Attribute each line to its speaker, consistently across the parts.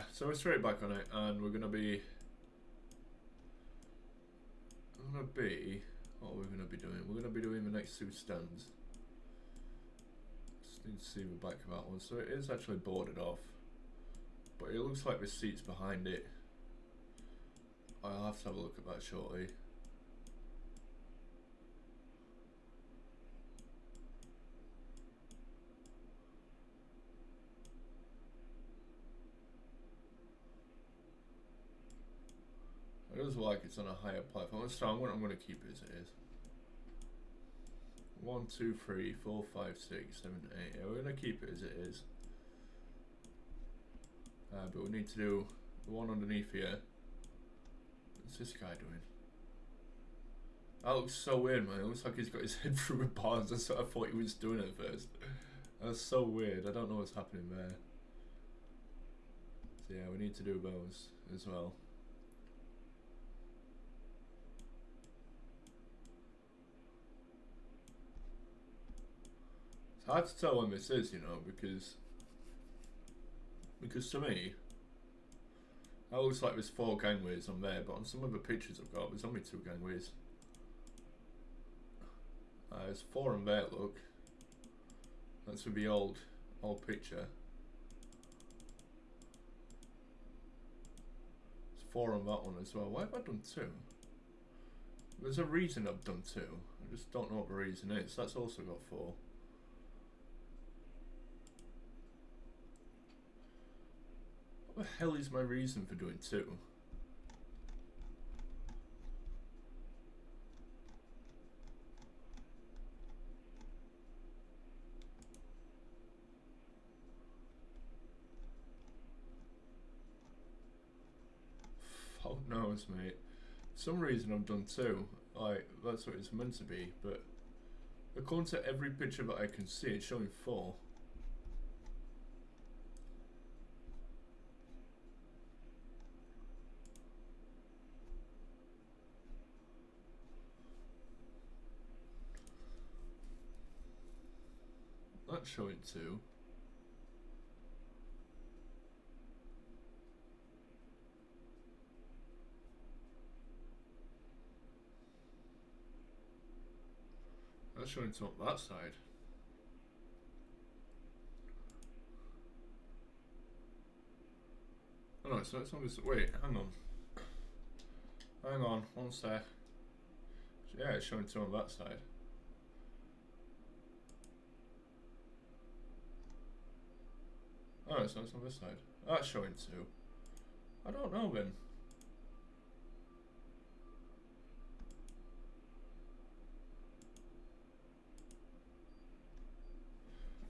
Speaker 1: Yeah, so we're straight back on it, and we're gonna be. What are we gonna be doing? We're gonna be doing the next two stands. Just need to see the back of that one. So it is actually boarded off, but it looks like the seats behind it. I'll have to have a look at that shortly. It does look like it's on a higher platform. So I'm going to keep it as it is. 1, 2, 3, 4, 5, 6, 7, 8. Yeah, we're going to keep it as it is. But we need to do the one underneath here. What's this guy doing? That looks so weird, man. It looks like he's got his head through the bars. That's what I thought he was doing at first. That's so weird. I don't know what's happening there. So yeah, we need to do those as well. It's hard to tell when this is, you know, because to me, that looks like there's 4 gangways on there, but on some of the pictures I've got, there's only 2 gangways. There's 4 on there, look. That's with the old picture. There's 4 on that one as well. Why have I done 2? There's a reason I've done 2. I just don't know what the reason is. That's also got 4. What the hell is my reason for doing 2? Fuck knows, mate. For some reason I've done 2. Like, that's what it's meant to be, but according to every picture that I can see, it's showing 4. That's showing 2. That's showing 2 on that side. Oh no, so it's on this. Wait, hang on. Hang on, one sec. Yeah, it's showing 2 on that side. Oh, so it's on this side. That's showing 2. I don't know then.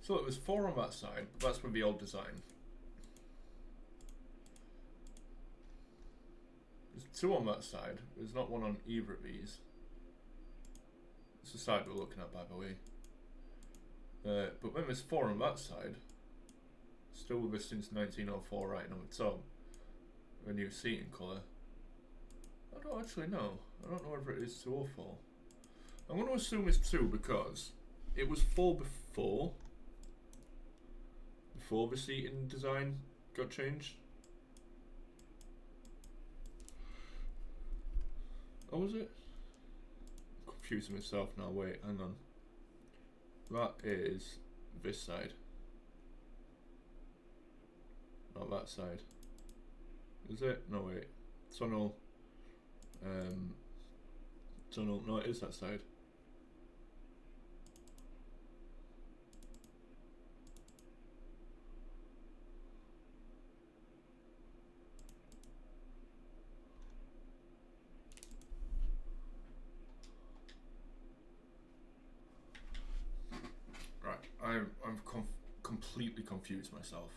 Speaker 1: So it was 4 on that side, but that's with the old design. There's 2 on that side. There's not 1 on either of these. It's the side we're looking at, by the way. But then there's 4 on that side. Still with us since 1904 right on the top. A new seating colour. I don't actually know. I don't know whether it is 2 or 4. I'm going to assume it's 2 because it was 4 before the seating design got changed. Oh, was it? I'm confusing myself now. Wait, hang on. That is this side. Not that side. Is it? No, wait. Tunnel. Tunnel. No, it is that side. Right. I'm completely confused myself.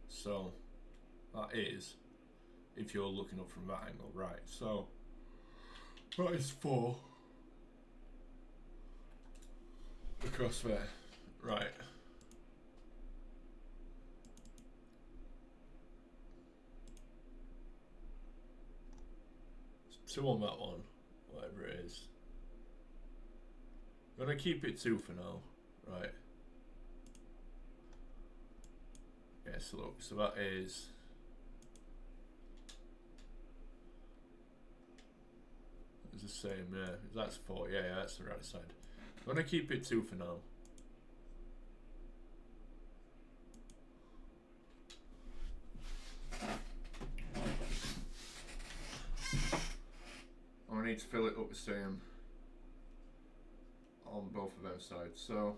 Speaker 1: So that is if you're looking up from that angle, right? So that is 4 across there, right? It's 2 on that one, whatever it is. I'm gonna keep it 2 for now, right? Yes, look, so that is It's the same, yeah. That's 4, yeah, that's the right side. I'm gonna keep it 2 for now. I need to fill it up the same on both of them sides, so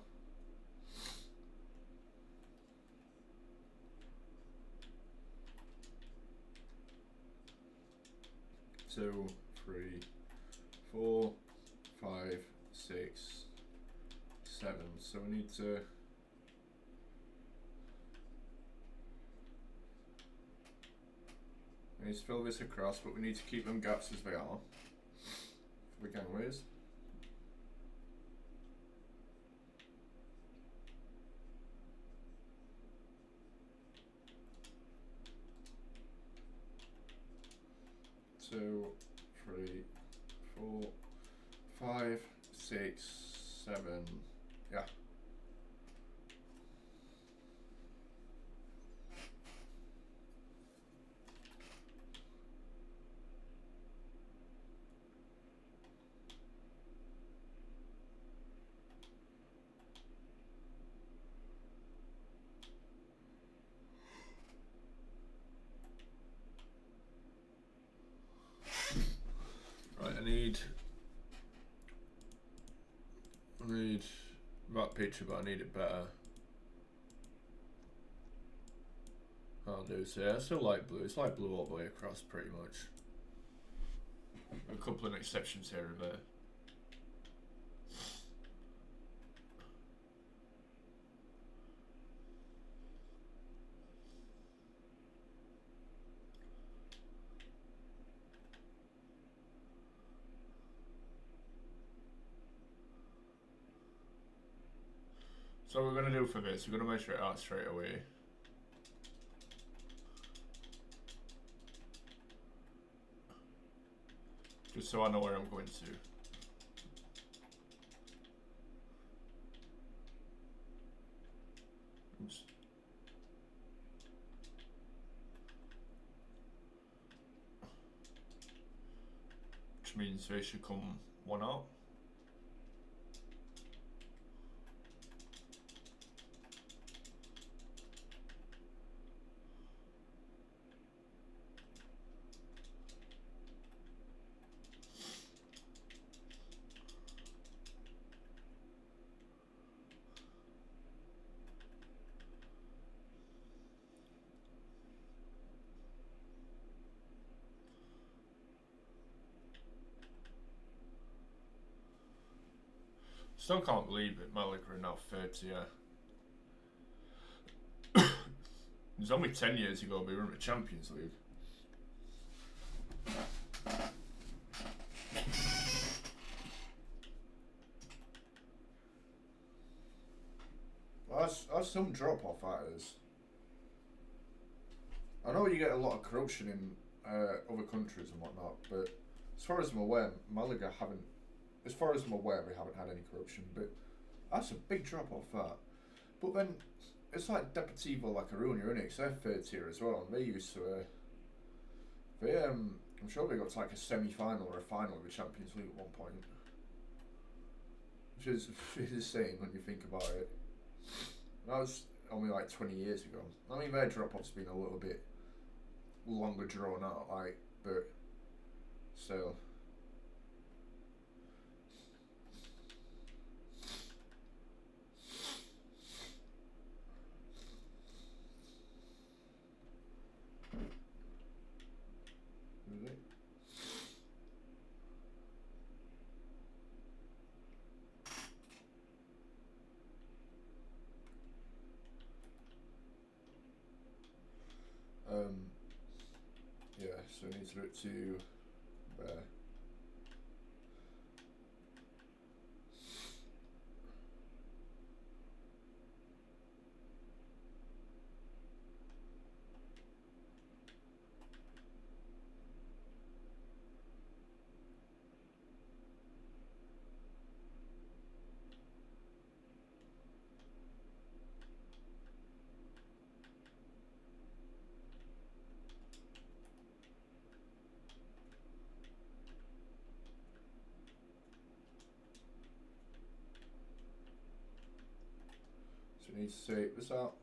Speaker 1: 2, 3, 4, 5, 6, 7. So we need to fill this across, but we need to keep them gaps as they are for the gangways. Two, 3, 4, 5, 6, 7. Yeah. Right, I need that picture, but I need it better. I'll do so. Yeah, I still like blue. It's like blue all the way across, pretty much. A couple of exceptions here and there. So what we're going to do for this, we're going to measure it out straight away. Just so I know where I'm going to. Oops. Which means they should come one out. Still can't believe it, Malaga are now 30, yeah. It was only 10 years ago we were in the Champions League. Well, that's some drop off, that is. I know you get a lot of corruption in other countries and whatnot, but as far as I'm aware, Malaga haven't. As far as I'm aware, we haven't had any corruption, but that's a big drop off that. But then it's like Deportivo La Coruña, isn't it? Because they're third tier as well, and they used to. I'm sure they got to like a semi-final or a final of the Champions League at one point, which is insane when you think about it. That was only like 20 years ago. I mean, their drop off's been a little bit longer drawn out, like, but still. Yeah, so I need to look to there. need to take this out.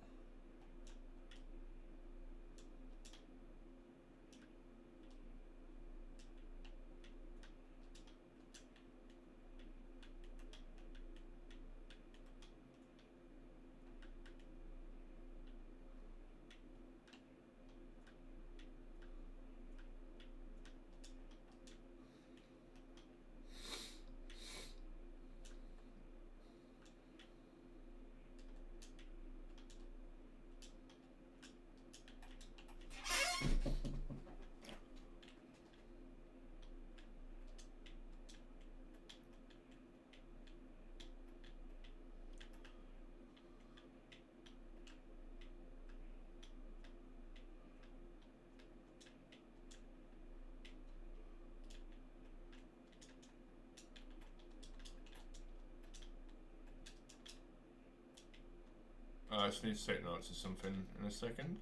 Speaker 1: I just need to take notes of something in a second.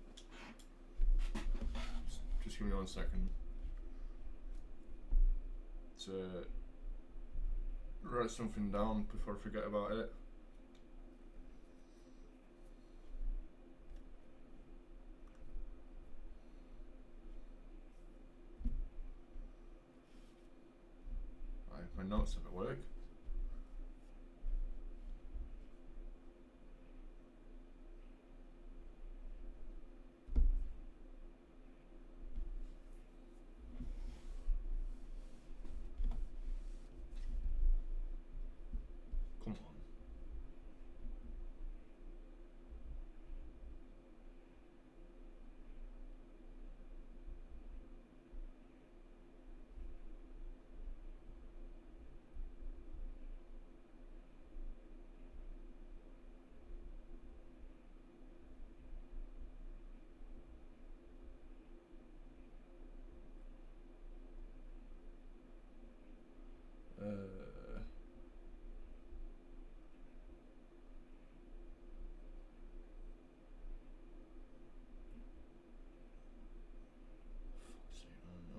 Speaker 1: Just give me 1 second to write something down before I forget about it. Right, my notes have at work. Come on.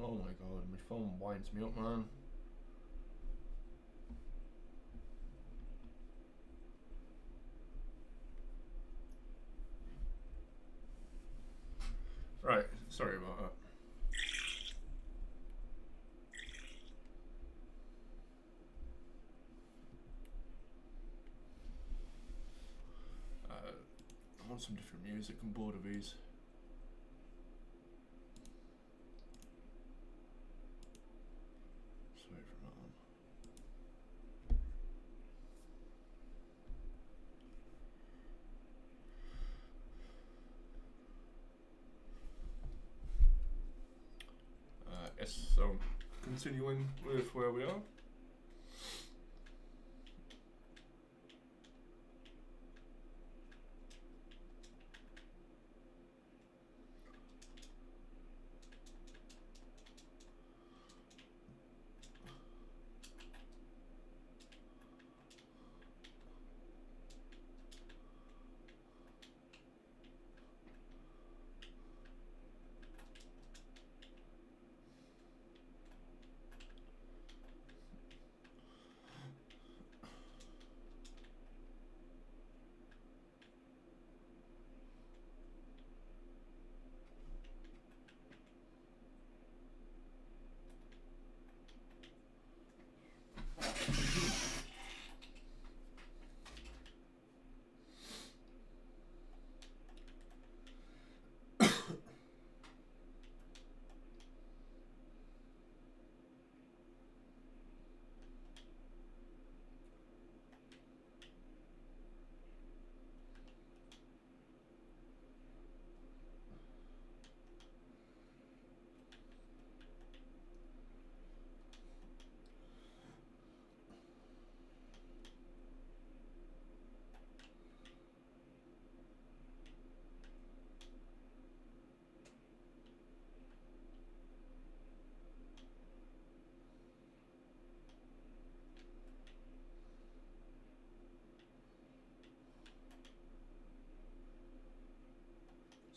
Speaker 1: Oh my god, my phone winds me up, man. Right, sorry about that. I want some different music, I'm bored of these. Sorry for that one. Yes, so continuing with where we are.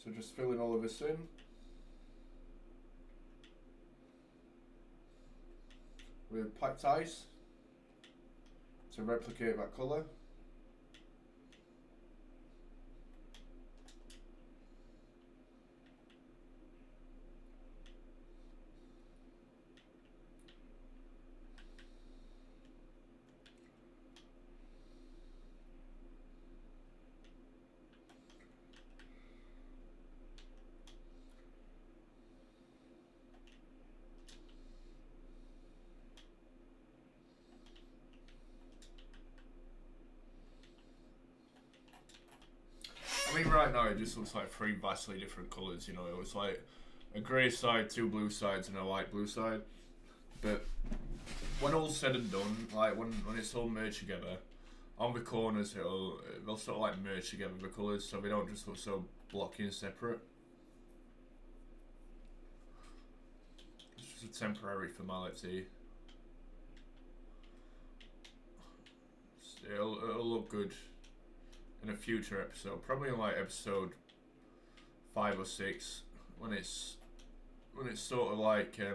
Speaker 1: So just filling all of this in. With packed ice to replicate that colour. right now it just looks like three vastly different colours, you know. It was like a grey side, two blue sides, and a light blue side. But when all's said and done, like when it's all merged together, on the corners they'll sort of like merge together the colours, so they don't just look so blocky and separate. It's just a temporary formality. It'll look good in a future episode, probably in like episode 5 or 6, when it's sort of like yeah,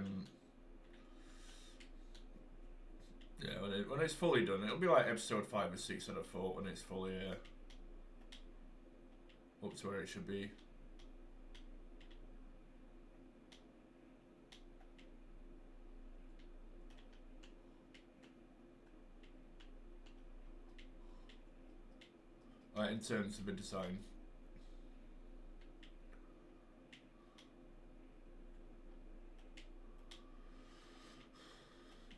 Speaker 1: when it's fully done. It'll be like episode 5 or 6 I'd have thought, when it's fully up to where it should be. Like in terms of the design.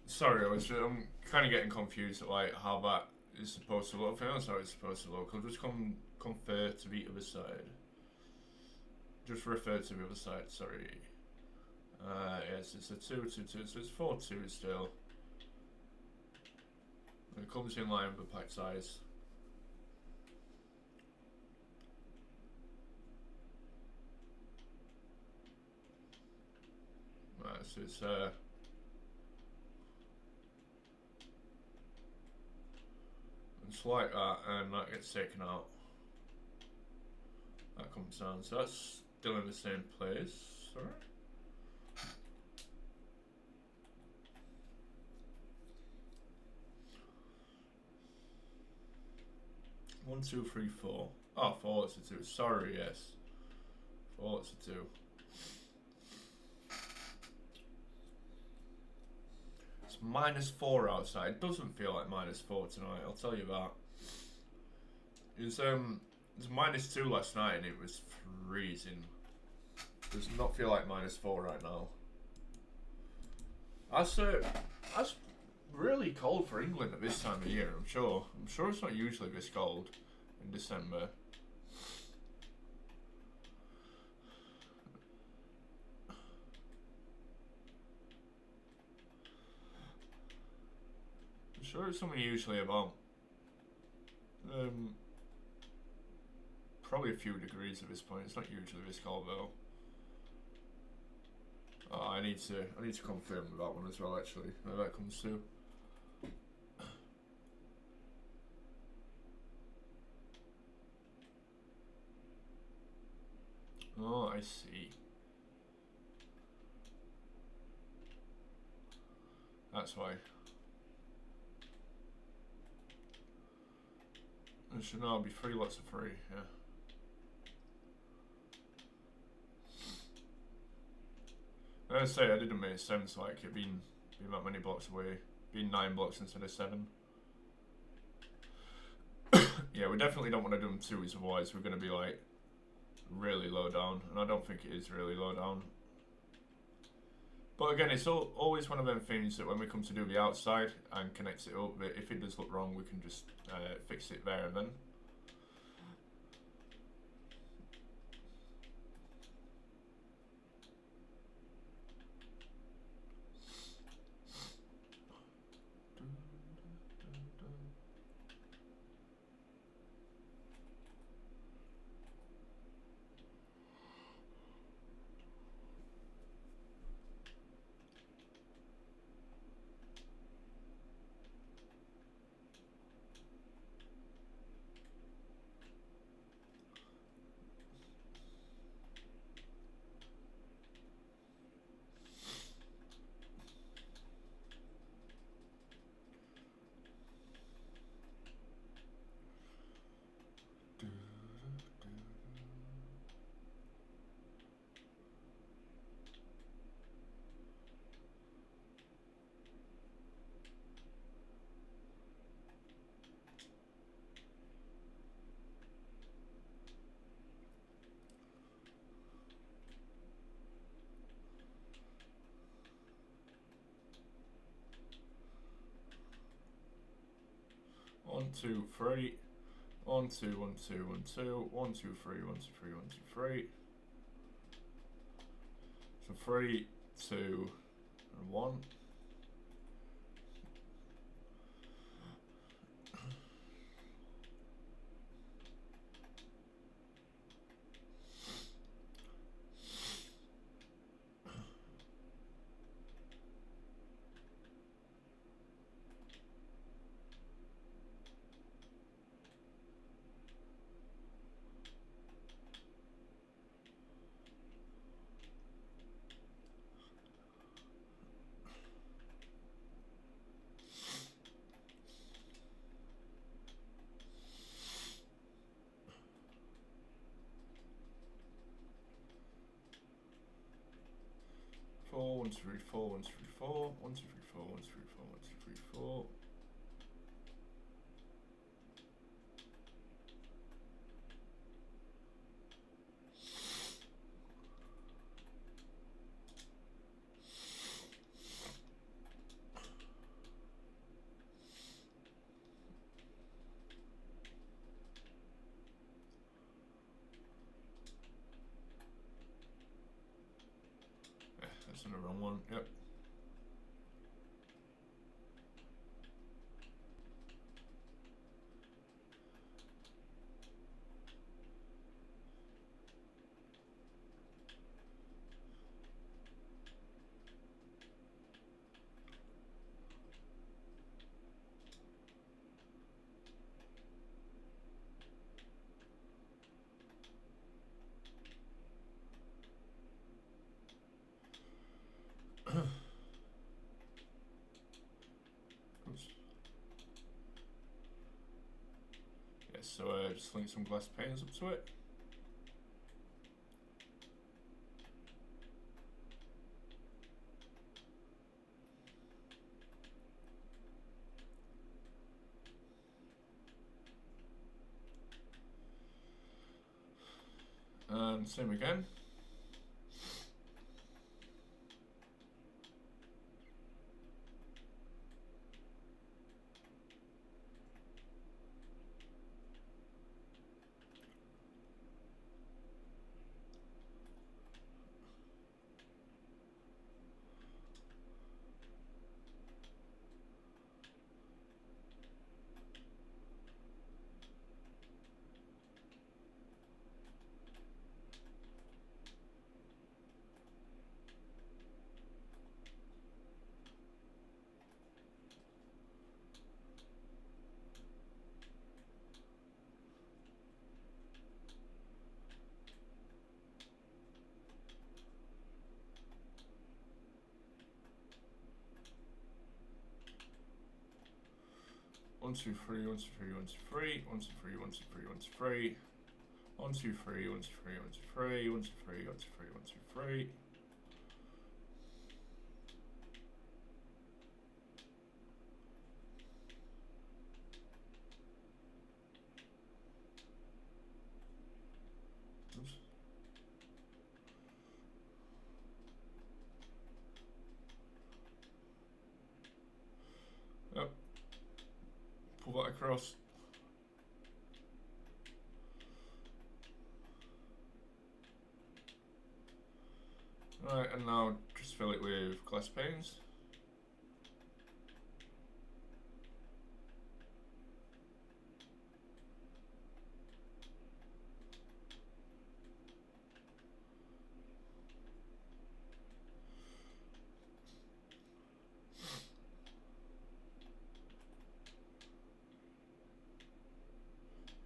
Speaker 1: Sorry, I'm kind of getting confused at like how that is supposed to look. I think that's how it's supposed to look. I'll just confer to the other side. Just refer to the other side, sorry. Yes, it's a 2, 2, 2, so it's 4, 2 still. It comes in line with the pack size. Right, so it's like that, and that gets taken out. That comes down, so that's still in the same place. Sorry. One, two, three, four. Oh, 4 it's a 2. Sorry, yes. 4 it's a 2. It's -4 outside. It doesn't feel like -4 tonight, I'll tell you that. It was -2 last night and it was freezing. It does not feel like -4 right now. That's really cold for England at this time of year, I'm sure. I'm sure it's not usually this cold in December. I'm sure it's something usually about probably a few degrees at this point. It's not usually this cold though. Oh, I need to confirm with that one as well, actually, where that comes to. Oh, I see. That's why. There should now be 3 lots of 3, yeah. I say I didn't make sense, like it being that many blocks away, being 9 blocks instead of 7. Yeah, we definitely don't want to do them 2s, otherwise we're going to be like really low down, and I don't think it is really low down. But again, it's always one of them things that when we come to do the outside and connect it up, that if it does look wrong, we can just fix it there and then. One, two, three. 1, 2, 1, 2, 1, 2, 1, 2, 3, 1, 2, 3, 1, 2, 3. So 3, 2, and 1. Four, 1, 2, 3, 4, 1, 2, 3, 4, 1, 2, 3, 4, 1, 2, 3, 4, 1, 2, 3, 4. That's in the wrong one, yep. So just link some glass panes up to it. And same again. One, two, three, 1, 2, 3, 1, 2, 3, 1, 2, 3, 1, 2, 3, 1, 2, 3, 1, 2, 3, 1, 2, 3, 1, 2, 3, 1, 2, 3, 1, 2, 3, 1, 2, 3. Yep. Pull that across. Right, and now just fill it with glass panes.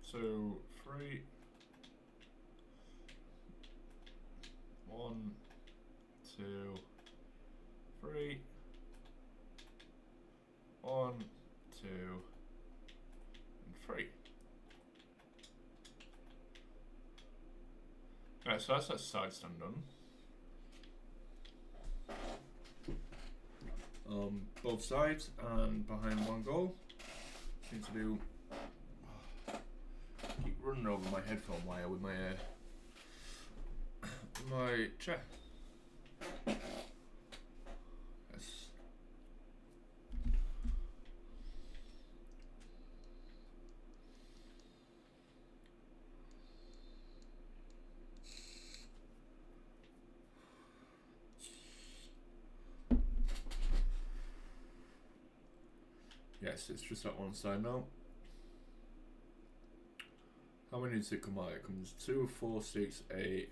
Speaker 1: So 3, 1, 2, 3, 1, 2, and 3. Right, so that's that side stand done. Both sides and behind one goal. Need to do. Keep running over my headphone wire with my chair. Yes. Yes, it's just that one side now. How many does it come out? It comes 2, 4, 6, 8,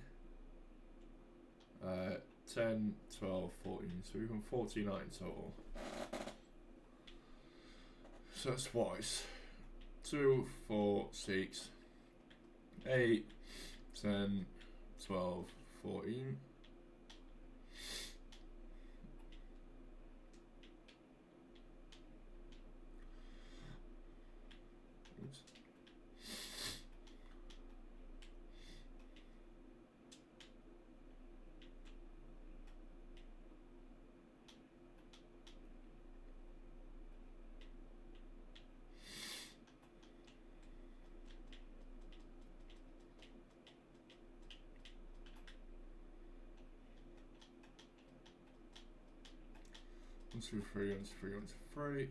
Speaker 1: 10, 12, 14. So we come 49 total. So that's twice. 2, 4, 6, 8, 10, 12, 14. Oops. One, two, three, 1, 2, 3, 1, 2, 3.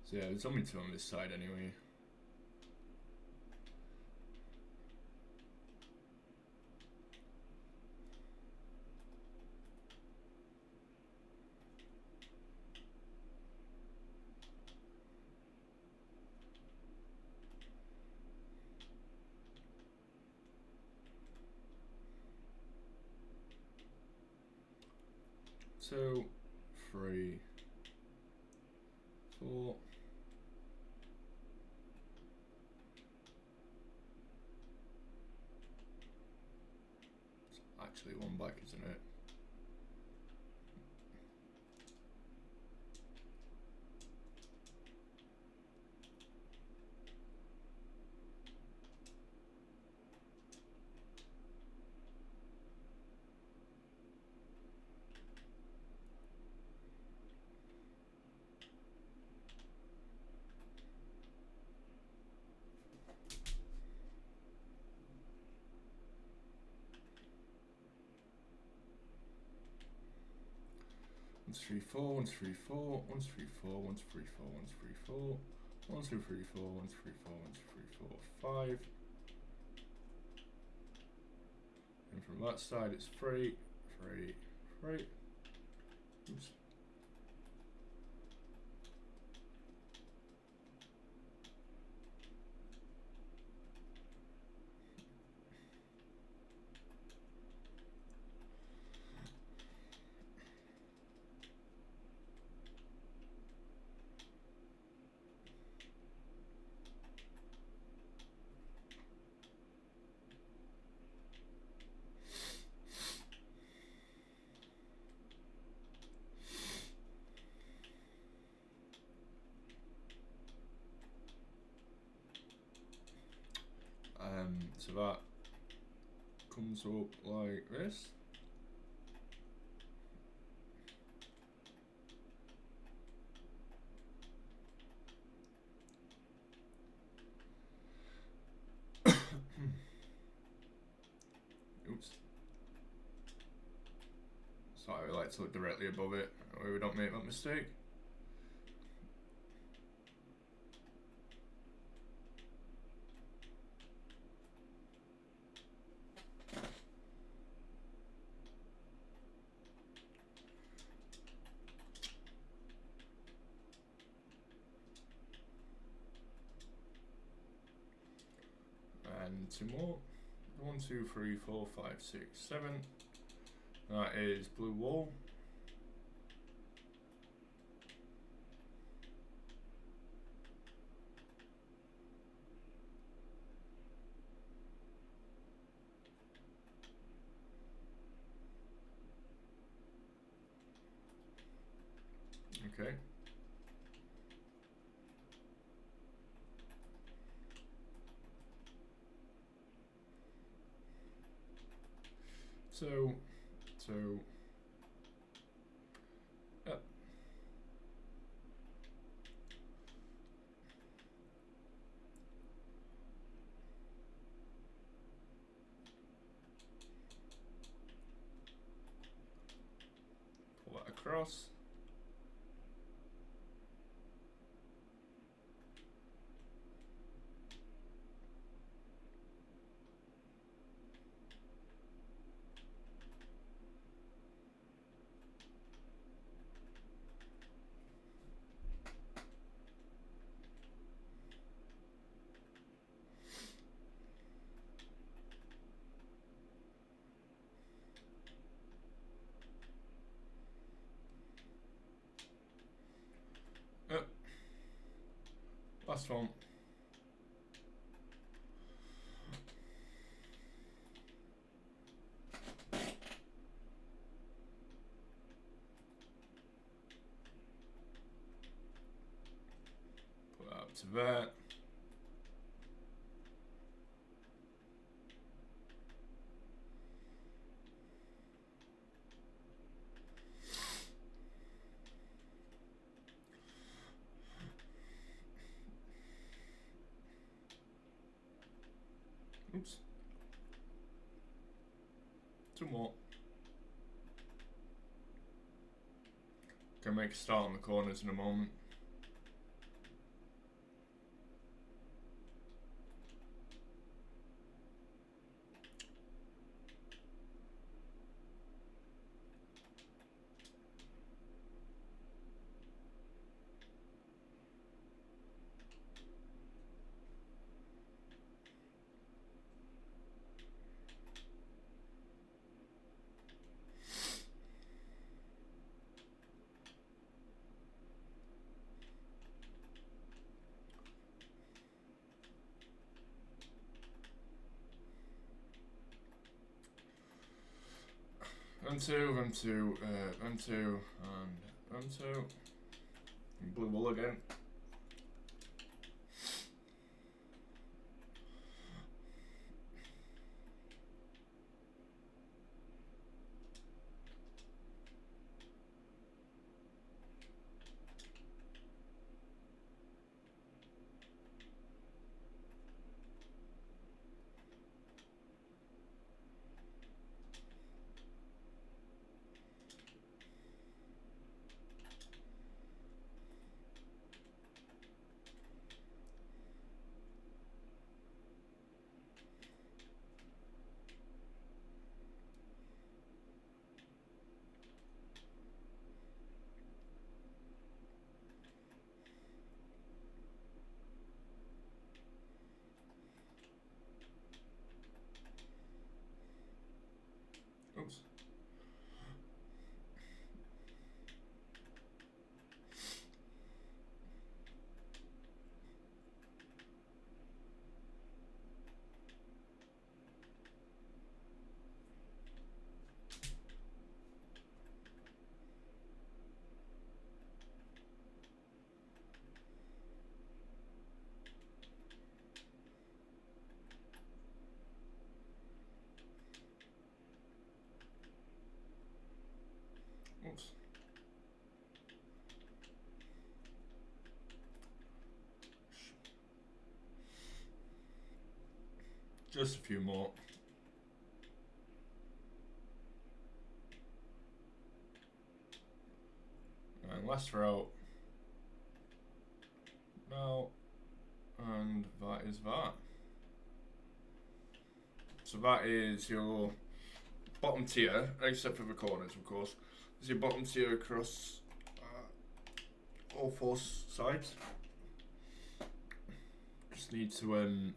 Speaker 1: So yeah, there's only 2 on this side anyway. Two, 3, 4. It's actually one back, isn't it? One, 3, 4, 1, 3, 4, 1, 3, 4, 1, 3, 4, 1, 3, 4, 1, 2, 3, 4, 1, 3, 4, 1, 3, 4, 5. And from that side it's 3, 3, 3. Oops. So that comes up like this. Oops. Sorry, we like to look directly above it, where we don't make that mistake. And 2 more. 1, 2, 3, 4, 5, 6, 7. That is blue wall. Okay. So, yep. Pull that across. Last one. Put that up to there. Oops. 2 more. Can make a start on the corners in a moment. M2, M2, M2, and M2. Blue ball again. Oops. Oops. Just a few more. And last row. Now, and that is that. So that is your bottom tier, except for the corners, of course. This is your bottom tier across all 4 sides. Just need to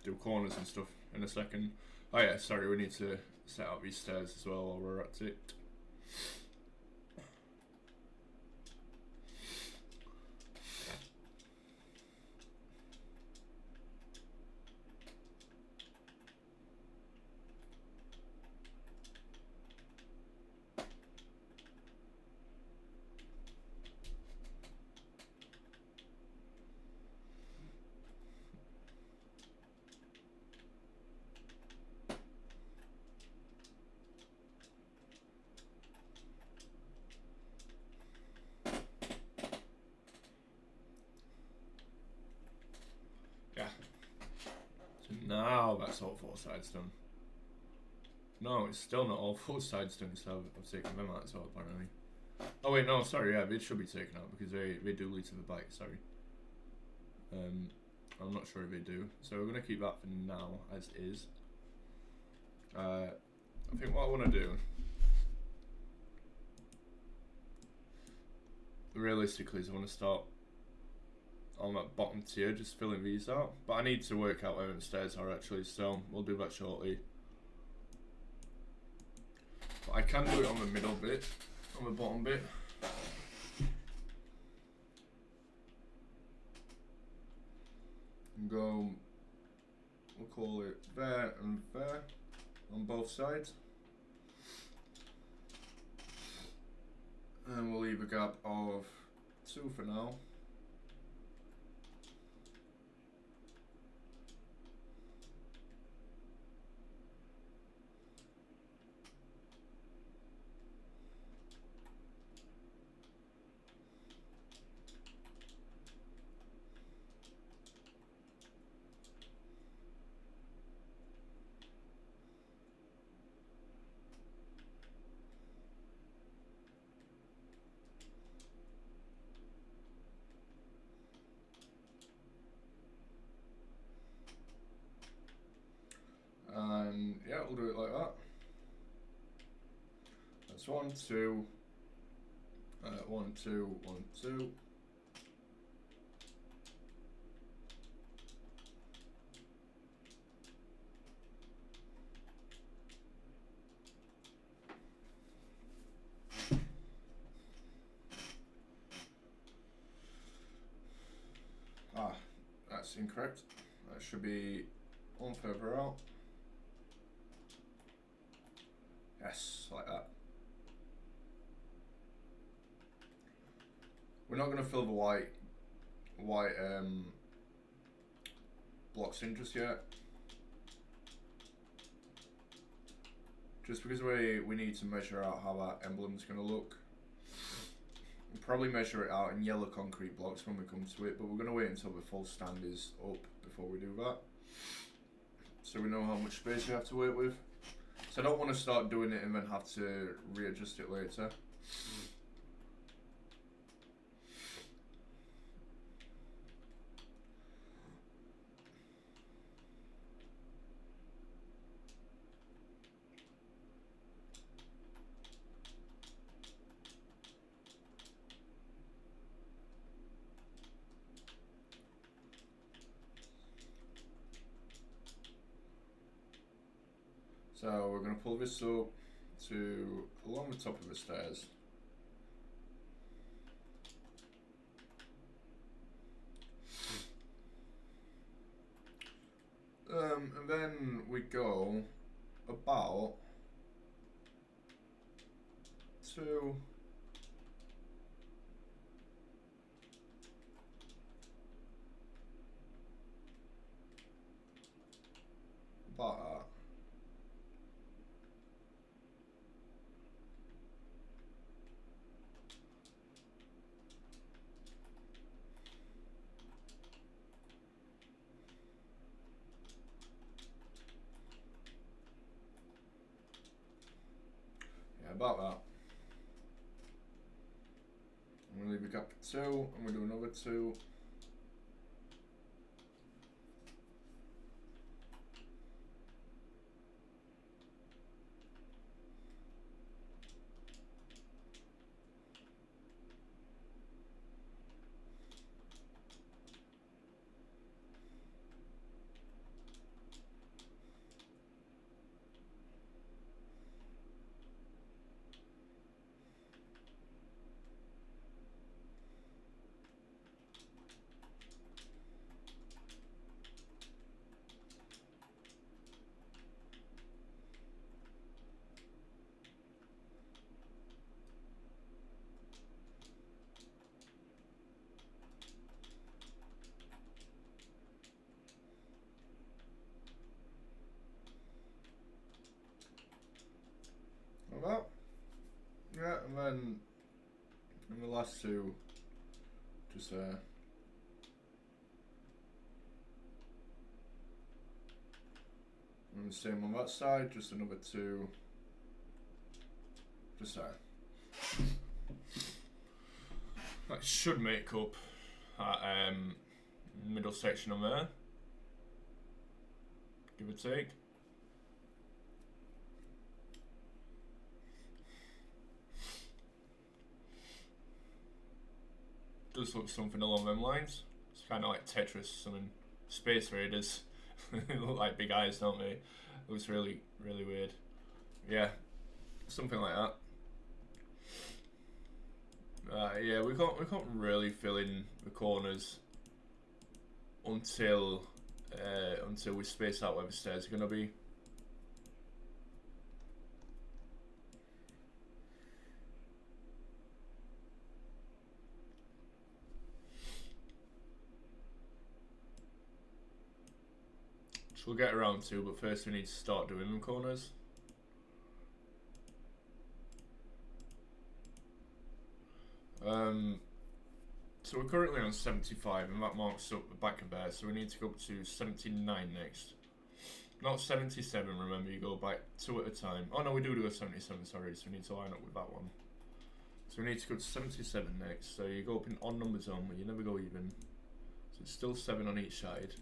Speaker 1: do corners and stuff in a second. Oh yeah, sorry, we need to set up these stairs as well while we're at it. Now that's all 4 sides done. No, it's still not all 4 sides done, so I've taken them out as well, apparently. Oh wait, no, sorry, yeah, they should be taken out because they do lead to the bike, sorry. I'm not sure if they do. So we're going to keep that for now, as is. I think what I want to do, realistically, is I want to start on that bottom tier, just filling these out. But I need to work out where the stairs are actually, so we'll do that shortly. But I can do it on the middle bit. from the bottom bit. And go, we'll call it there and there on both sides. And we'll leave a gap of 2 for now. And yeah, we'll do it like that. That's 1, 2, 1, 2, 1, 2. Ah, that's incorrect. That should be 1 further out. Yes, like that. We're not going to fill the white blocks in just yet. Just because we need to measure out how that emblem's going to look. We'll probably measure it out in yellow concrete blocks when we come to it, but we're going to wait until the full stand is up before we do that. So we know how much space we have to work with. So I don't want to start doing it and then have to readjust it later. So we're going to pull this up to along the top of the stairs. And then we go about to about that. About that. I'm going to leave a gap for 2, and we'll do another 2. Like that. Yeah, and then in the last 2, just and the same on that side, just another 2, just there. That should make up that middle section on there, give or take. Does look something along them lines. It's kind of like Tetris, something Space Raiders. They look like big eyes, don't they? It looks really, really weird. Yeah, something like that. Yeah, we can't really fill in the corners until we space out where the stairs are gonna be. Which we'll get around to, but first we need to start doing the corners. So we're currently on 75 and that marks up the back of there, so we need to go up to 79 next. Not 77, remember, you go back 2 at a time. Oh no, we do a 77, sorry, so we need to line up with that one. So we need to go to 77 next, so you go up in odd numbers only, you never go even. So it's still 7 on each side.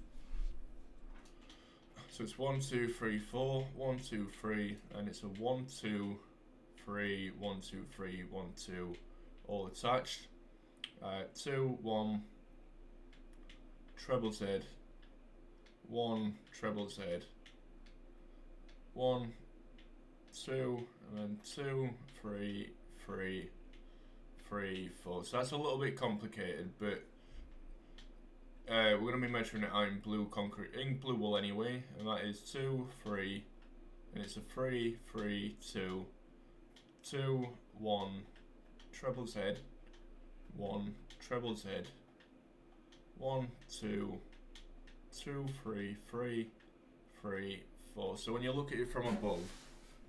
Speaker 1: So it's 1, 2, 3, 4, 1, 2, 3, and it's a 1, 2, 3, 1, 2, 3, 1, 2, all attached. 2, 1, treble Z, 1, treble Z, 1, 2, and then 2, 3, 3, 3, 4. So that's a little bit complicated, but we're going to be measuring it out in blue concrete, in blue wool anyway, and that is 2, 3, and it's a 3, 3, 2, 2, 1, treble Z, 1, treble Z, 1, 2, 2, 3, 3, 3, 4. So when you look at it from above,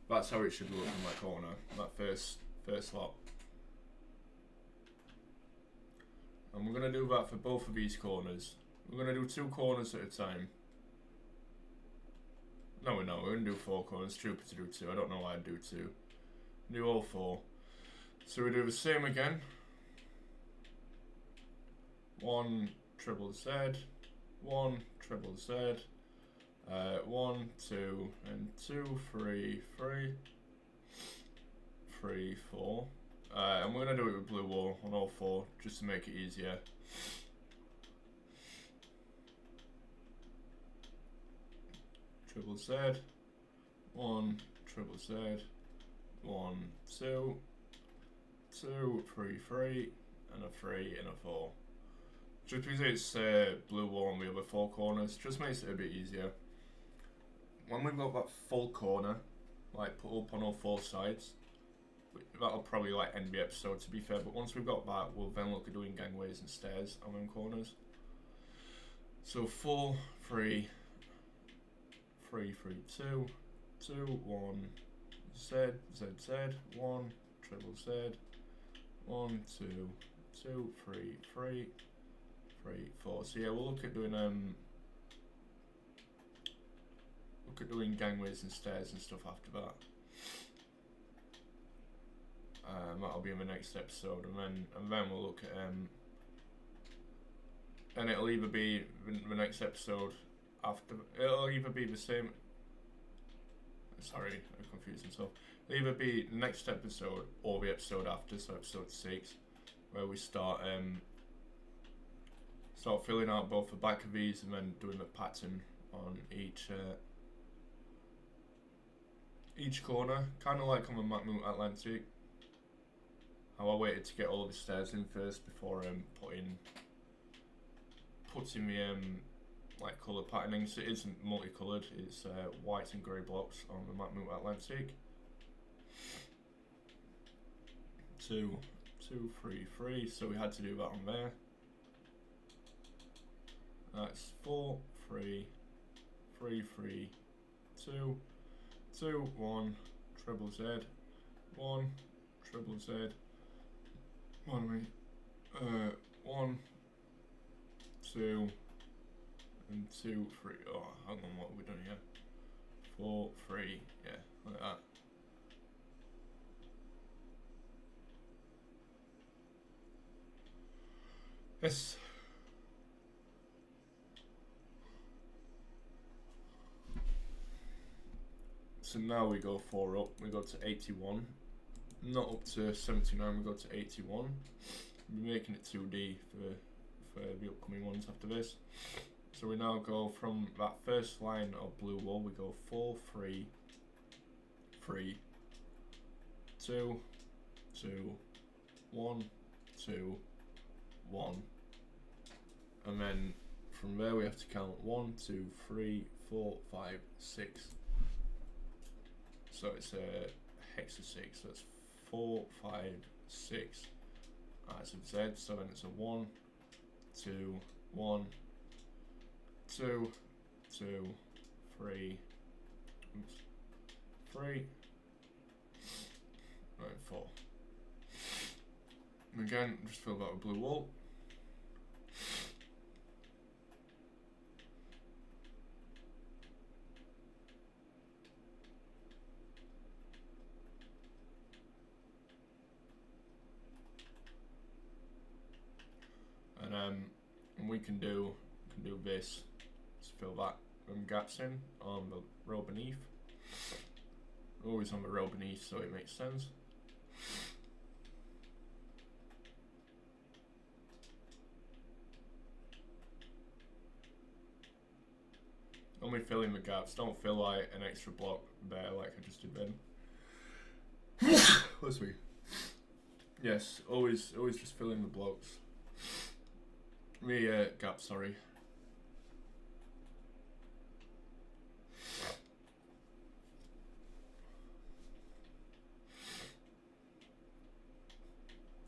Speaker 1: that's how it should look in that corner, that first lot. And we're going to do that for both of these corners. We're going to do 2 corners at a time. No, we're not. We're going to do 4 corners. Stupid to do 2. I don't know why I'd do 2. Do all 4. So we do the same again. 1, triple Z. 1, triple Z. 1, 2, and 2, 3, 3. 3, 4. And we're going to do it with blue wool on all 4, just to make it easier. Triple Z, 1, triple Z, 1, 2, 2, 3, 3, and a 3 and a 4. Just because it's blue wool on the other 4 corners, just makes it a bit easier. When we've got that full corner, like put up on all 4 sides, that'll probably like end the episode, to be fair, but once we've got that, we'll then look at doing gangways and stairs on them corners. So 4, 3, 3, 3, 2, 2, 1, Z, Z, Z, 1, triple Z, 1, 2, 2, 3, 3, 3, 4. So yeah, we'll look at doing gangways and stairs and stuff after that. That'll be in the next episode, and then we'll look at and it'll either be the next episode after. It'll either be the same. Sorry, I confused myself. It'll either be the next episode or the episode after, so episode 6, where we start filling out both the back of these and then doing the pattern on each corner, kind of like on the Matmut Atlantic. How I waited to get all of the stairs in first before putting the like colour patterning. So it isn't multicoloured, it's white and grey blocks on the Matmut Atlantic. 2, 2, 3, 3, so we had to do that on there. That's 4, 3, 3, 3, 2, 2, 1, triple Z, 1, triple Z, 1, 2, and 2, 3. Oh, hang on, what have we done here? 4, 3, yeah, like that. Yes. So now we go 4 up, we go to 81. Not up to 79, we go to 81. We're making it 2D for the upcoming ones after this. So we now go from that first line of blue wool, we go 4, 3, 3, 2, 2, 1, 2, 1, and then from there we have to count 1, 2, 3, 4, 5, 6. So it's a hex of 6. So it's 4, 5, 6 as of Z. So then it's a 1, 2, 1, 2, 2, 3, 3, right, 4. And again, just fill that with blue wool. And we can do this. Just fill that gaps in on the row beneath. Always on the row beneath, so it makes sense. Only fill in the gaps. Don't fill like an extra block there like I just did then. Let's see. Yes, always just fill in the blocks. The gap, sorry.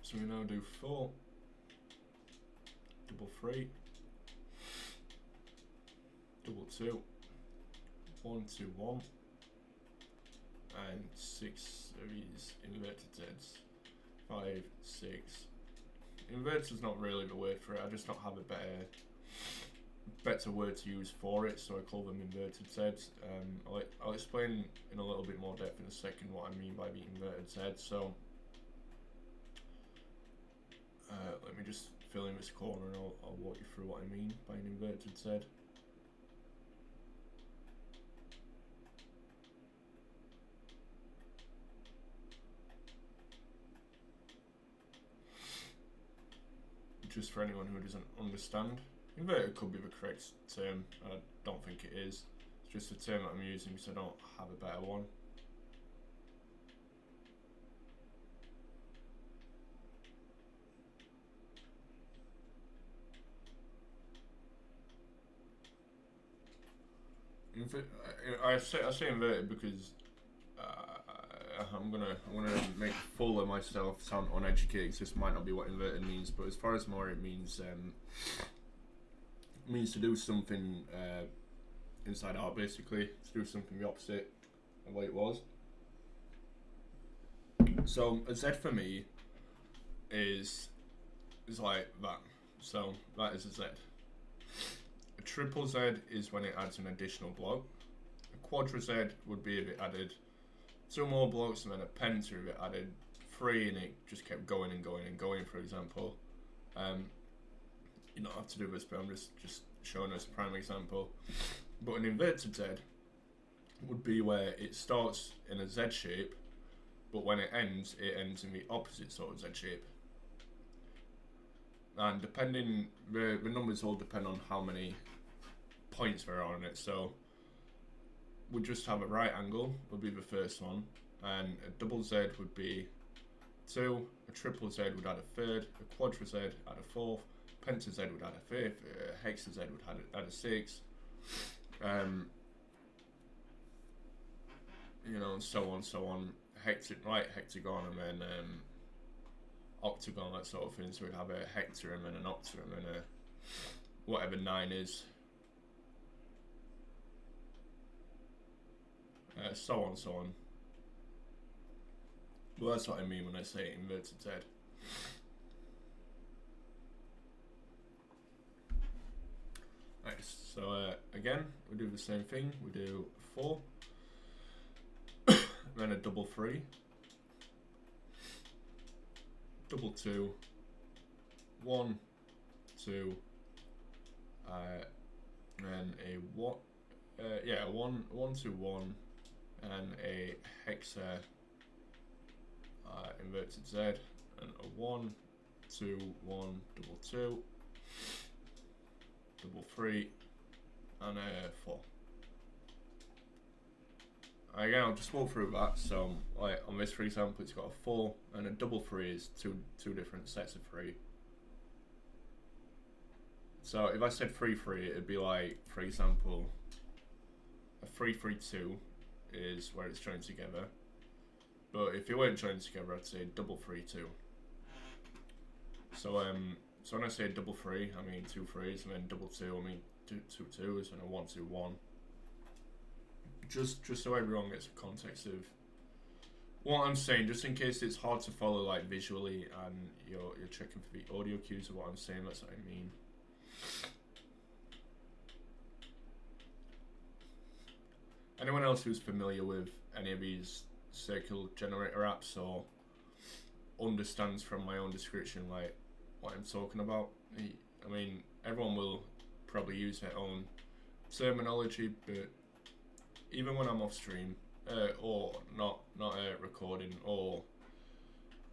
Speaker 1: So we now do 4, double 3, double 2, 1, 2, 1, and 6 of these inverted Zs. 5, 6. Inverted is not really the word for it. I just don't have a better word to use for it, so I call them inverted Zs. I'll explain in a little bit more depth in a second what I mean by the inverted Z. So let me just fill in this corner and I'll walk you through what I mean by an inverted Z. Just for anyone who doesn't understand, inverted could be the correct term. I don't think it is. It's just a term that I'm using because I don't have a better one. I say inverted because I'm gonna make a fool of myself, sound uneducated, because this might not be what inverted means, but as far as more it means to do something inside out, basically, to do something the opposite of what it was. So a Z for me is like that. So that is a Z. A triple Z is when it adds an additional block. A quadra Z would be if it added 2 more blocks and then a penta if it added 3 and it just kept going and going and going, for example. You don't have to do this, but I'm just showing us a prime example. But an inverted Z would be where it starts in a Z shape, but when it ends in the opposite sort of Z shape. And depending, the numbers all depend on how many points there are on it. So we'd just have a right angle, would be the first one, and a double Z would be 2, a triple Z would add a 3rd, a quadra Z add a 4th, penta Z would add a 5th, a hexa Z would add a 6th, you know, and so on. Right hexagon and then octagon, that sort of thing. So we'd have a hecta and then an octa and then a whatever 9 is. So on. Well, that's what I mean when I say inverted Z. Nice. So again, we do the same thing. We do 4, then a double 3, double 2, 1, 2, and a 1, 1, 2, 1. And a hexa inverted Z, and a 1, 2, 1, double 2, double 3, and a 4. again, I'll just walk through that. So, like on this, for example, it's got a 4 and a double 3 is two different sets of 3. So if I said 3-3, it'd be like, for example, a 3-3-2 is where it's joined together. But if it weren't joined together, I'd say double 3-2. So so when I say double 3, I mean 2 3s, and then double 2, I mean two 2s, and a 1-2-1. Just so everyone gets a context of what I'm saying, just in case it's hard to follow like visually, and you're checking for the audio cues of what I'm saying. That's what I mean. Anyone else who's familiar with any of these circle generator apps or understands from my own description like what I'm talking about? I mean, everyone will probably use their own terminology, but even when I'm off stream or not recording or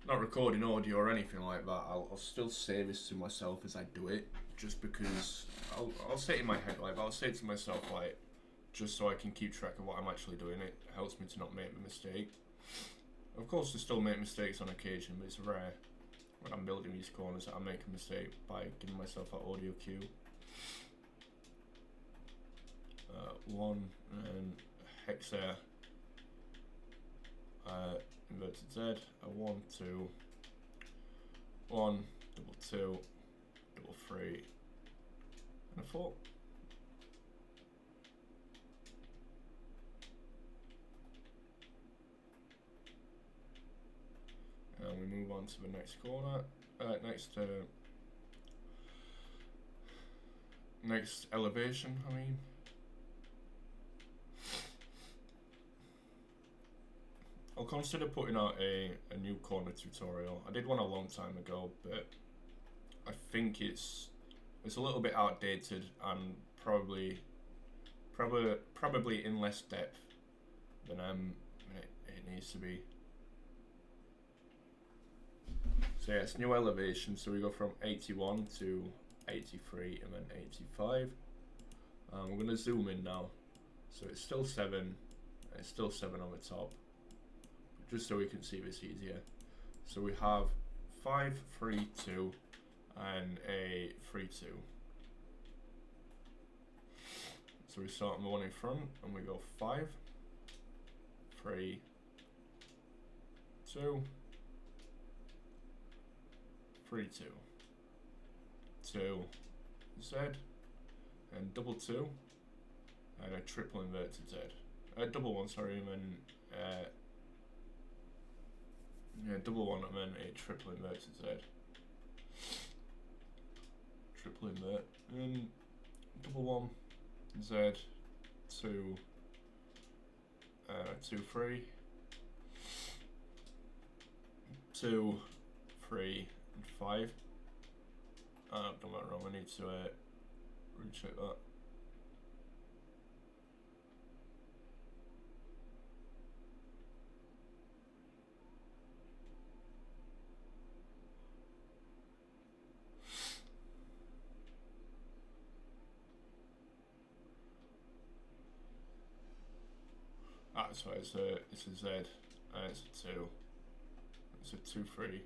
Speaker 1: not recording audio or anything like that, I'll still say this to myself as I do it, just because I'll say it in my head, like I'll say it to myself like just so I can keep track of what I'm actually doing. It helps me to not make a mistake. Of course, I still make mistakes on occasion, but it's rare when I'm building these corners that I make a mistake by giving myself that audio cue. 1 and hex there. Inverted Z, a 1, 2, 1, double 2, double 3, and a 4. And we move on to the next corner, next elevation, I mean. I'll consider putting out a new corner tutorial. I did one a long time ago, but I think it's a little bit outdated and probably in less depth than it needs to be. So yeah, it's new elevation. So we go from 81 to 83 and then 85. We're going to zoom in now. So it's still 7. It's still 7 on the top. Just so we can see this easier. So we have 5, 3, 2, and a 3, 2. So we start on the one in front and we go 5, 3, 2, 3, 2, 2, Z, and double 2, and a triple inverted Z. Double 1, sorry, and then double 1 and then a triple inverted Z. Triple invert and double 1 Z 2 2 3 2 3 and 5. I've done that wrong. I need to recheck that. So it's a Z and it's a 2. It's a 2 3.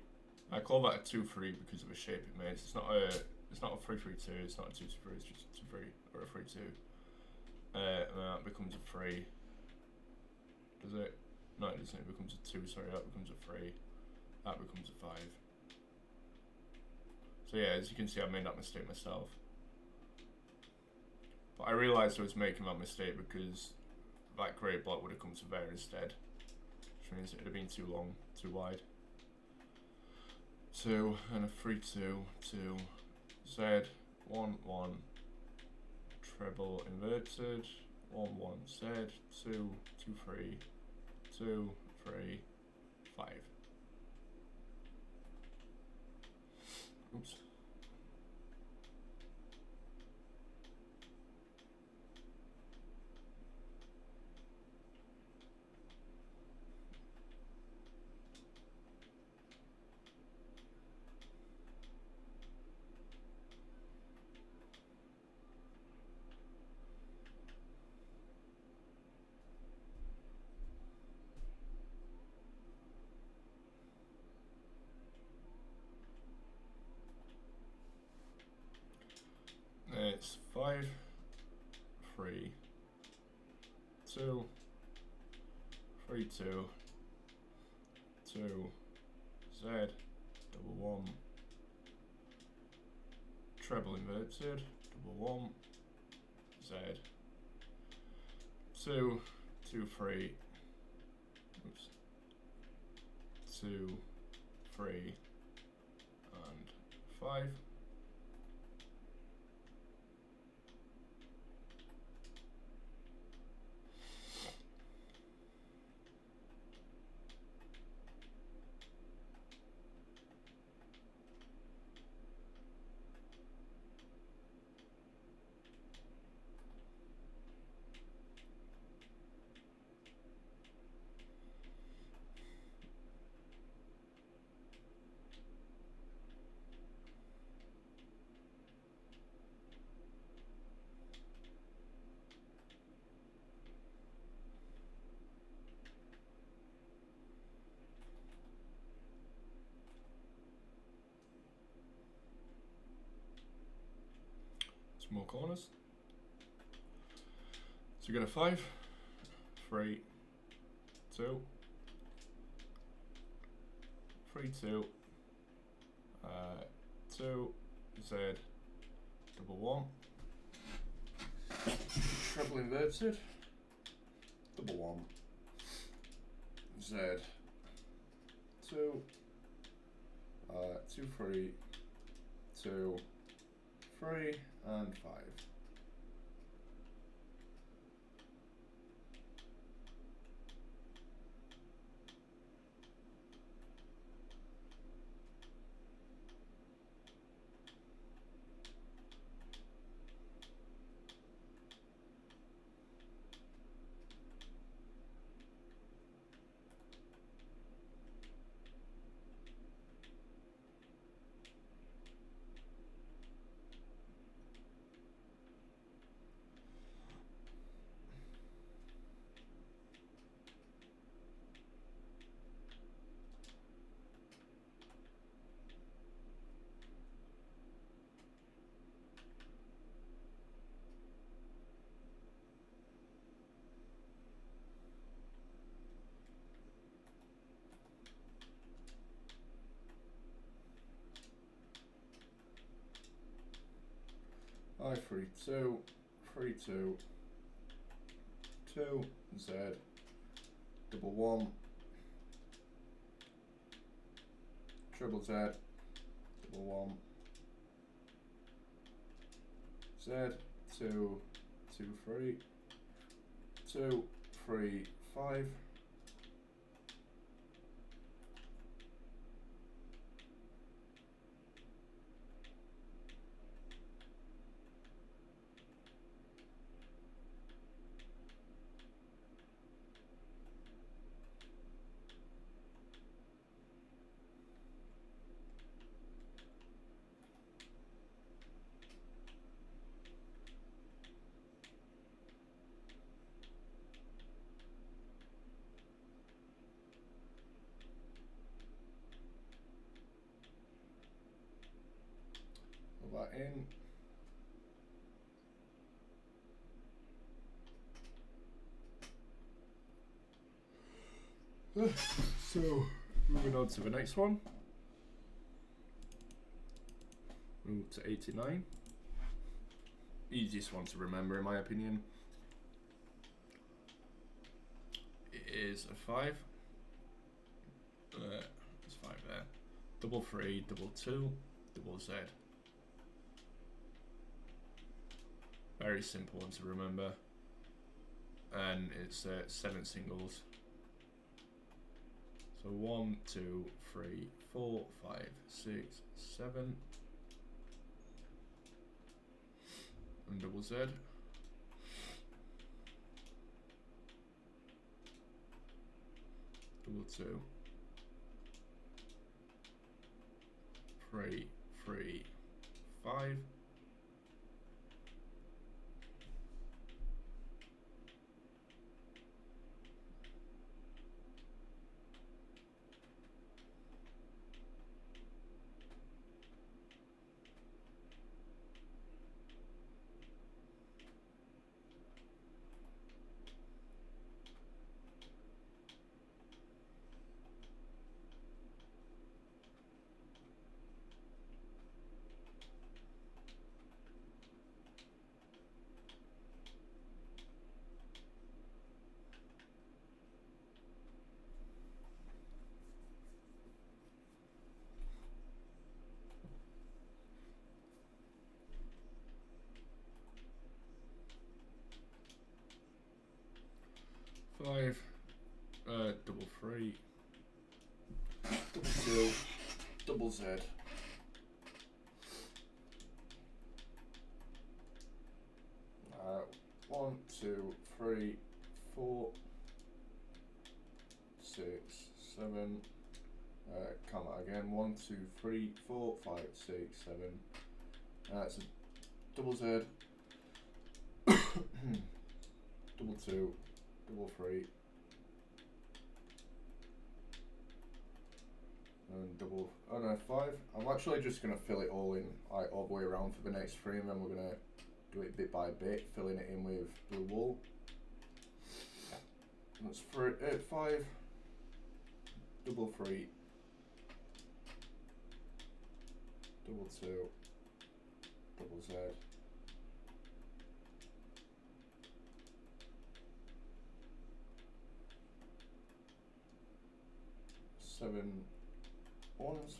Speaker 1: I call that a 2 3 because of the shape it makes. It's not a 3 3 2. It's not a 2 2 3. It's just a 2 3 or a 3 2. And then that becomes a 3. Does it? No, it doesn't. It becomes a 2. Sorry, that becomes a 3. That becomes a 5. So yeah, as you can see, I made that mistake myself. But I realised I was making that mistake because that grey block would have come to there instead, which means it would have been too long, too wide. 2 and a 3 2 2 Z 1 1 treble inverted 1 1 Z 2 2 3 2 3 5. Oops. 3, 2, 3, 2, 2, Z, double 1, treble inverted, double 1, Z, 2, 2, 3, oops, 2, 3, and 5. More corners. So you get a 5, 3, 2, 3, 2, 2, Z, double 1, treble inverted, double 1, Z, 2, 2, 3, 2, 3, and 5. I 3, 2, 3, 2, 2, Z, double 1, triple Z, double 1, Z, 2, 2, 3, 2, 3, 5. That in. So moving on to the next one. Move to 89. Easiest one to remember in my opinion. It is a 5. There's 5 there. Double 3, double 2, double Z. Very simple one to remember, and it's 7 singles. So 1, 2, 3, 4, 5, 6, 7, and double Z. Double 2, 3, 3, 5. double 3, double 2, double Z. 1, 2, 3, 4, 6, 7. Count that again. 1, 2, 3, 4, 5, 6, 7. That's a double Z. Double 2, double 3, and double. Oh no, 5. I'm actually just gonna fill it all in, like all the way around for the next 3, and then we're gonna do it bit by bit, filling it in with blue wool. That's 5, double 3, double 2, double Z. 7 ones,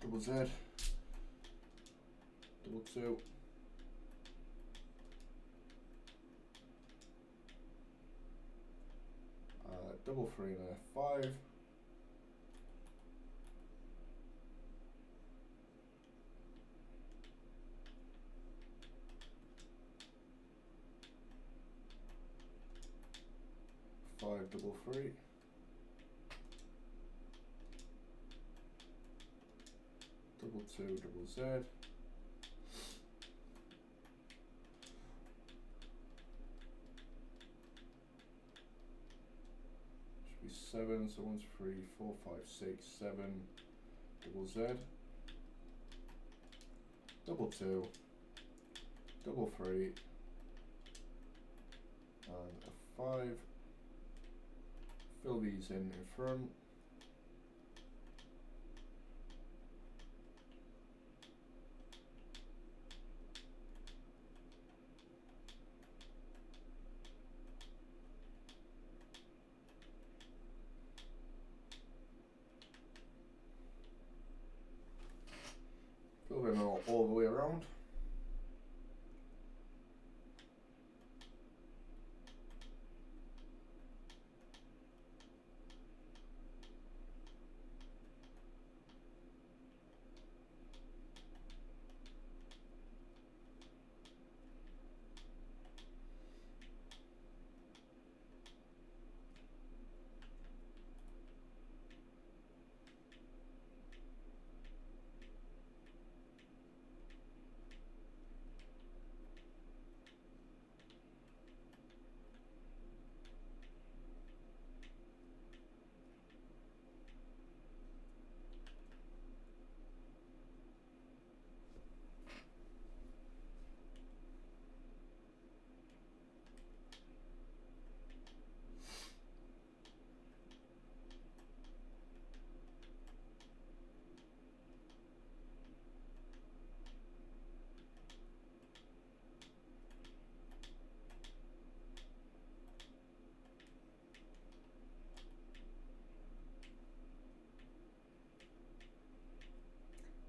Speaker 1: double Z, double 2, double 3 and a 5, double 3, double 2, double Z, should be 7, so 1, 2, 3, 4, 5, 6, 7, double Z, double 2, double 3, and a 5. Fill these in front. Fill them all the way around.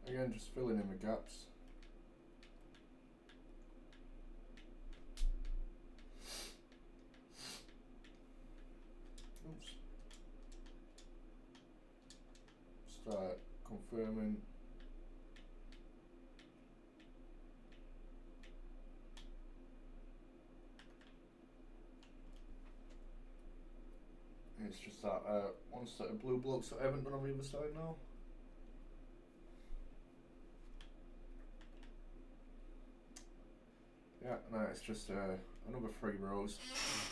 Speaker 1: Again, just filling in the gaps. Oops. Start confirming. It's just that one set of blue blocks that I haven't done on the other side now. Yeah, no, it's just another 3 rows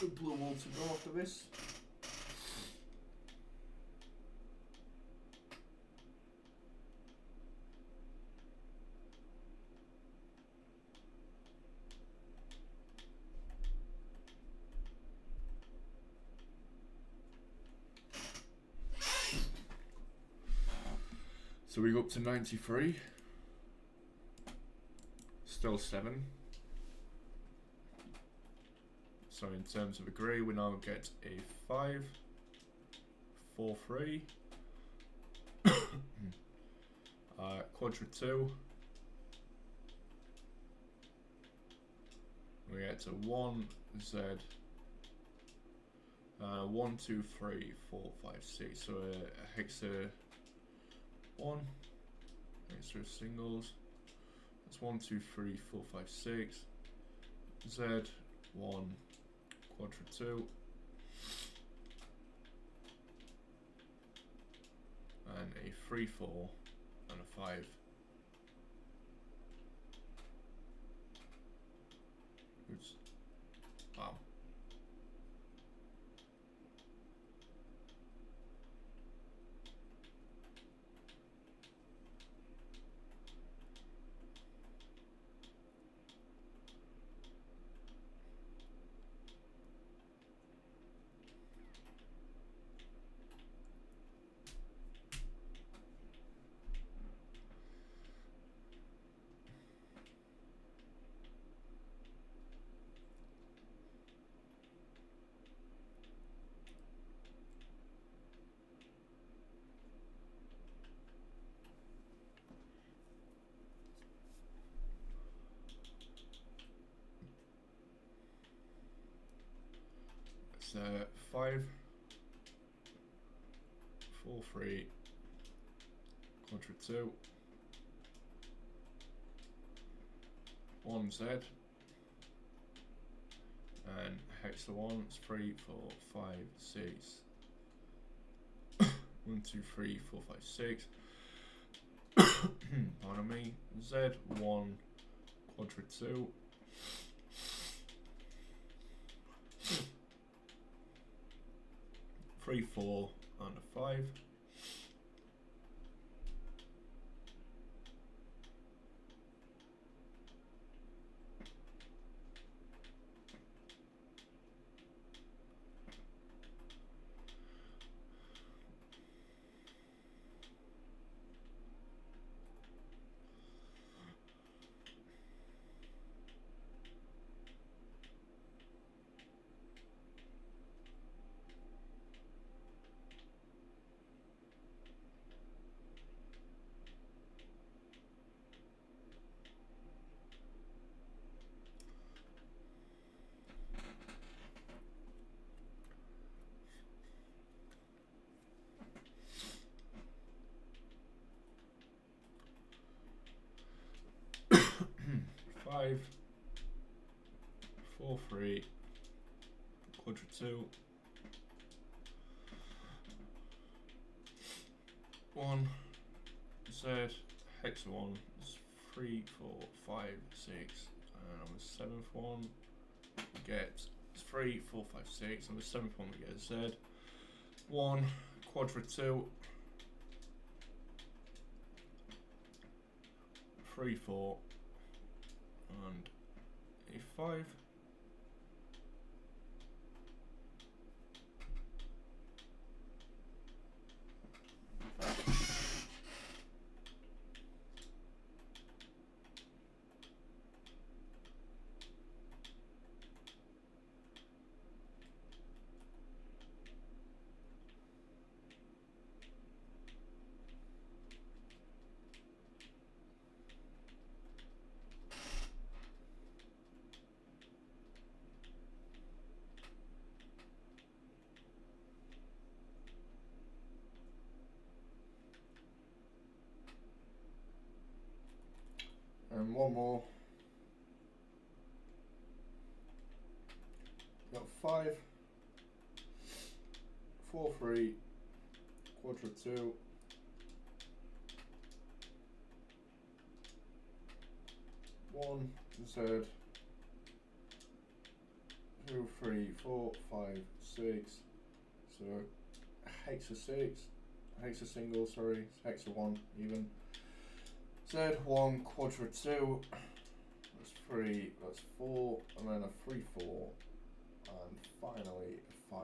Speaker 1: of blue wool to go after this. So we go up to 93. Still 7. So in terms of a grey, we now get a 5, 4, 3, quadra 2. We get to 1 Z, 1, 2, 3, 4, 5, 6. So a hexa 1, hexa singles. That's 1, 2, 3, 4, 5, 6. Z 1, quadra 2. And a 3, 4, and a 5. Oops. Wow. It's 5, 4, 3, quadra 2, 1 Z, and hexa 1, it's 3, 4, 5, 6. 1, 2, 3, 4, 5, 6. Pardon me. Z 1, quadra 2. 3, 4, and a 5. Five, 4, 3, quadra 2, 1, Z, hexa 1, it's 3, 4, 5, 6, and on the 7th one we get 3, 4, 5, 6, on the 7th one we get Z, 1, quadra 2, 3, 4, and a 5. And one more. Got 5, 4, 3, quadra 2, 1, Z, 2, 3, 4, 5, 6. So hexa 6, hexa single, sorry, hexa 1 even. Z 1, quadra 2, that's 3, that's 4, and then a 3, 4, and finally a 5.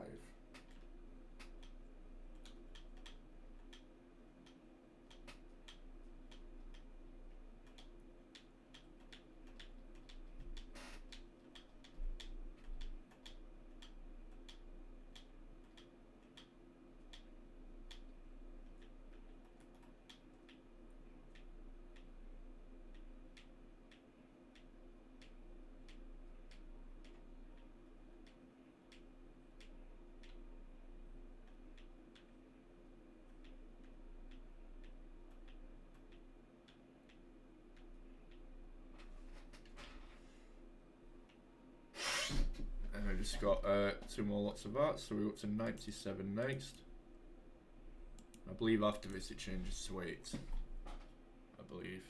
Speaker 1: just got 2 more lots of that, so we're up to 97 next. I believe after this it changes to 8. I believe.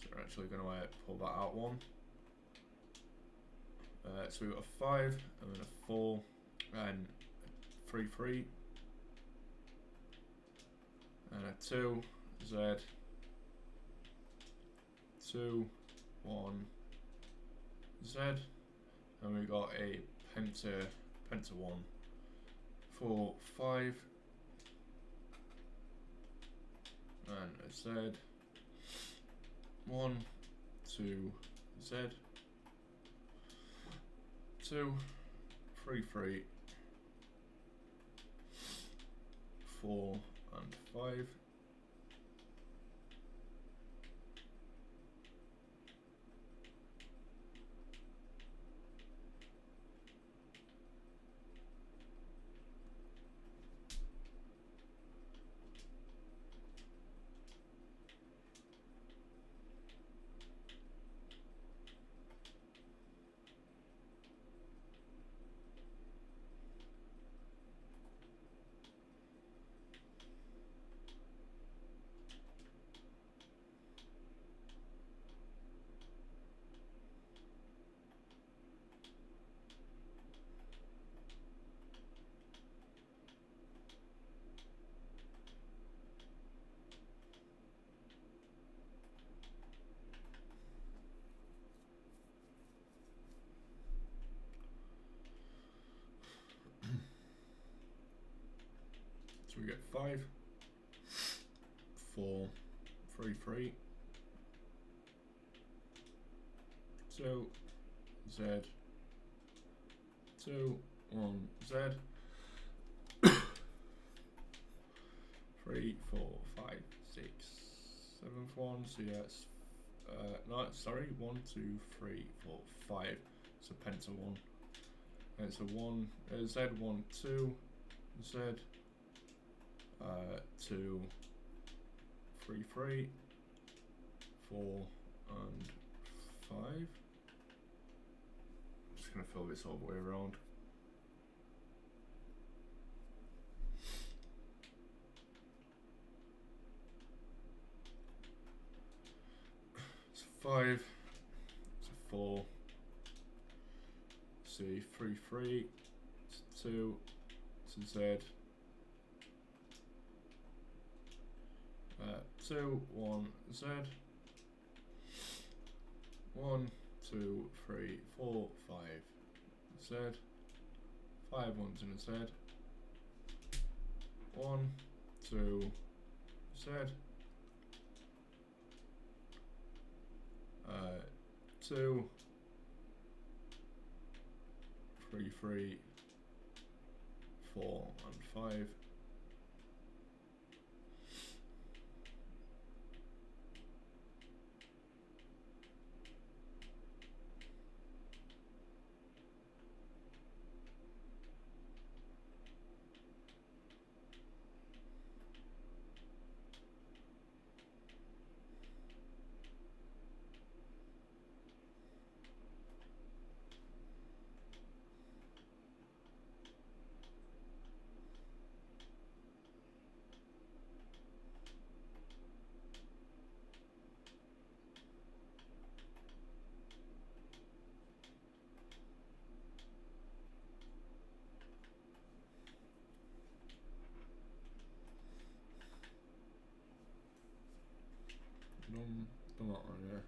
Speaker 1: So we're actually going to pull that out one. So we've got a 5, and then a 4, and a 3, 3, and a 2, Z, 2, 1, Z, and we've got a penta 1, 4, 5, and a Z, 1, 2, Z, 2, 3, 3, 4, and 5. So we get 5, 4, 3, 3, 2, Z, 2, 1, Z, 3, 4, 5, 6, 7th one, so yeah, it's, no, sorry, 1, 2, 3, 4, 5, it's a penta 1, and it's a 1, Z, 1, 2, Z, 2, 3, 3, 4, and 5. I'm just going to fill this all the way around. It's a 5, it's a 4, see 3, 3, it's a 2, it's a Z, 2, 1, Z, 1, 2, 3, 4, 5, Z, 5 ones in a Z, 1, 2, Z, 2, 3, 3, 4, and 5. Done that one, yeah.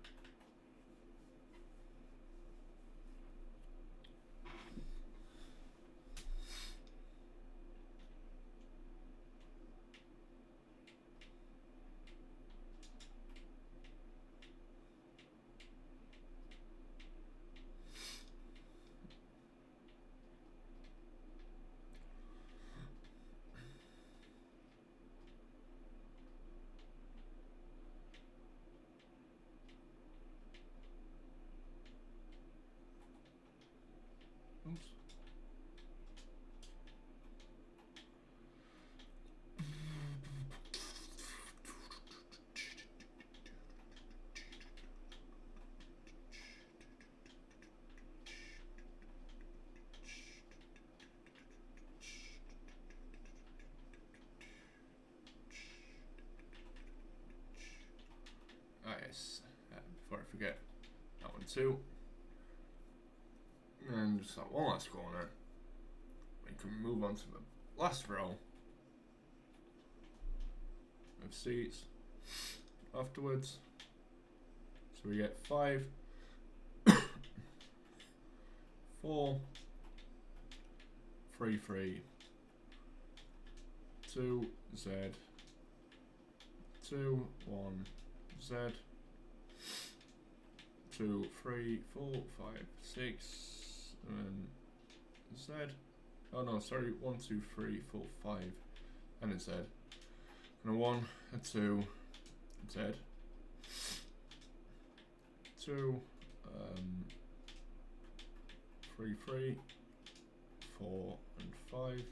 Speaker 1: get that one too. And just that one last corner. We can move on to the last row of seats afterwards. So we get 5, 4, 3, 3, 2, Z, 2, 1, Z, 2, 3, 4, 5, 6, 7, Z. Oh no, sorry, 1, 2, 3, 4, 5, and a Z. And a 1, a 2, Z. 2, 3, 3, 4, and 5.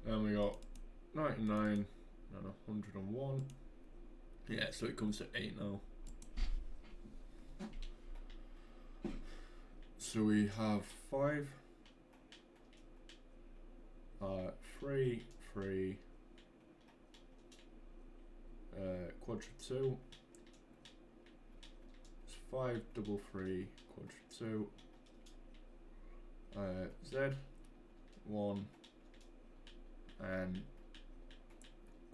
Speaker 1: And we got 99 and 101. Yeah, so it comes to 8 now. So we have 5, 3, 3, quadra 2. It's 5, double 3, quadra 2. Z, 1, and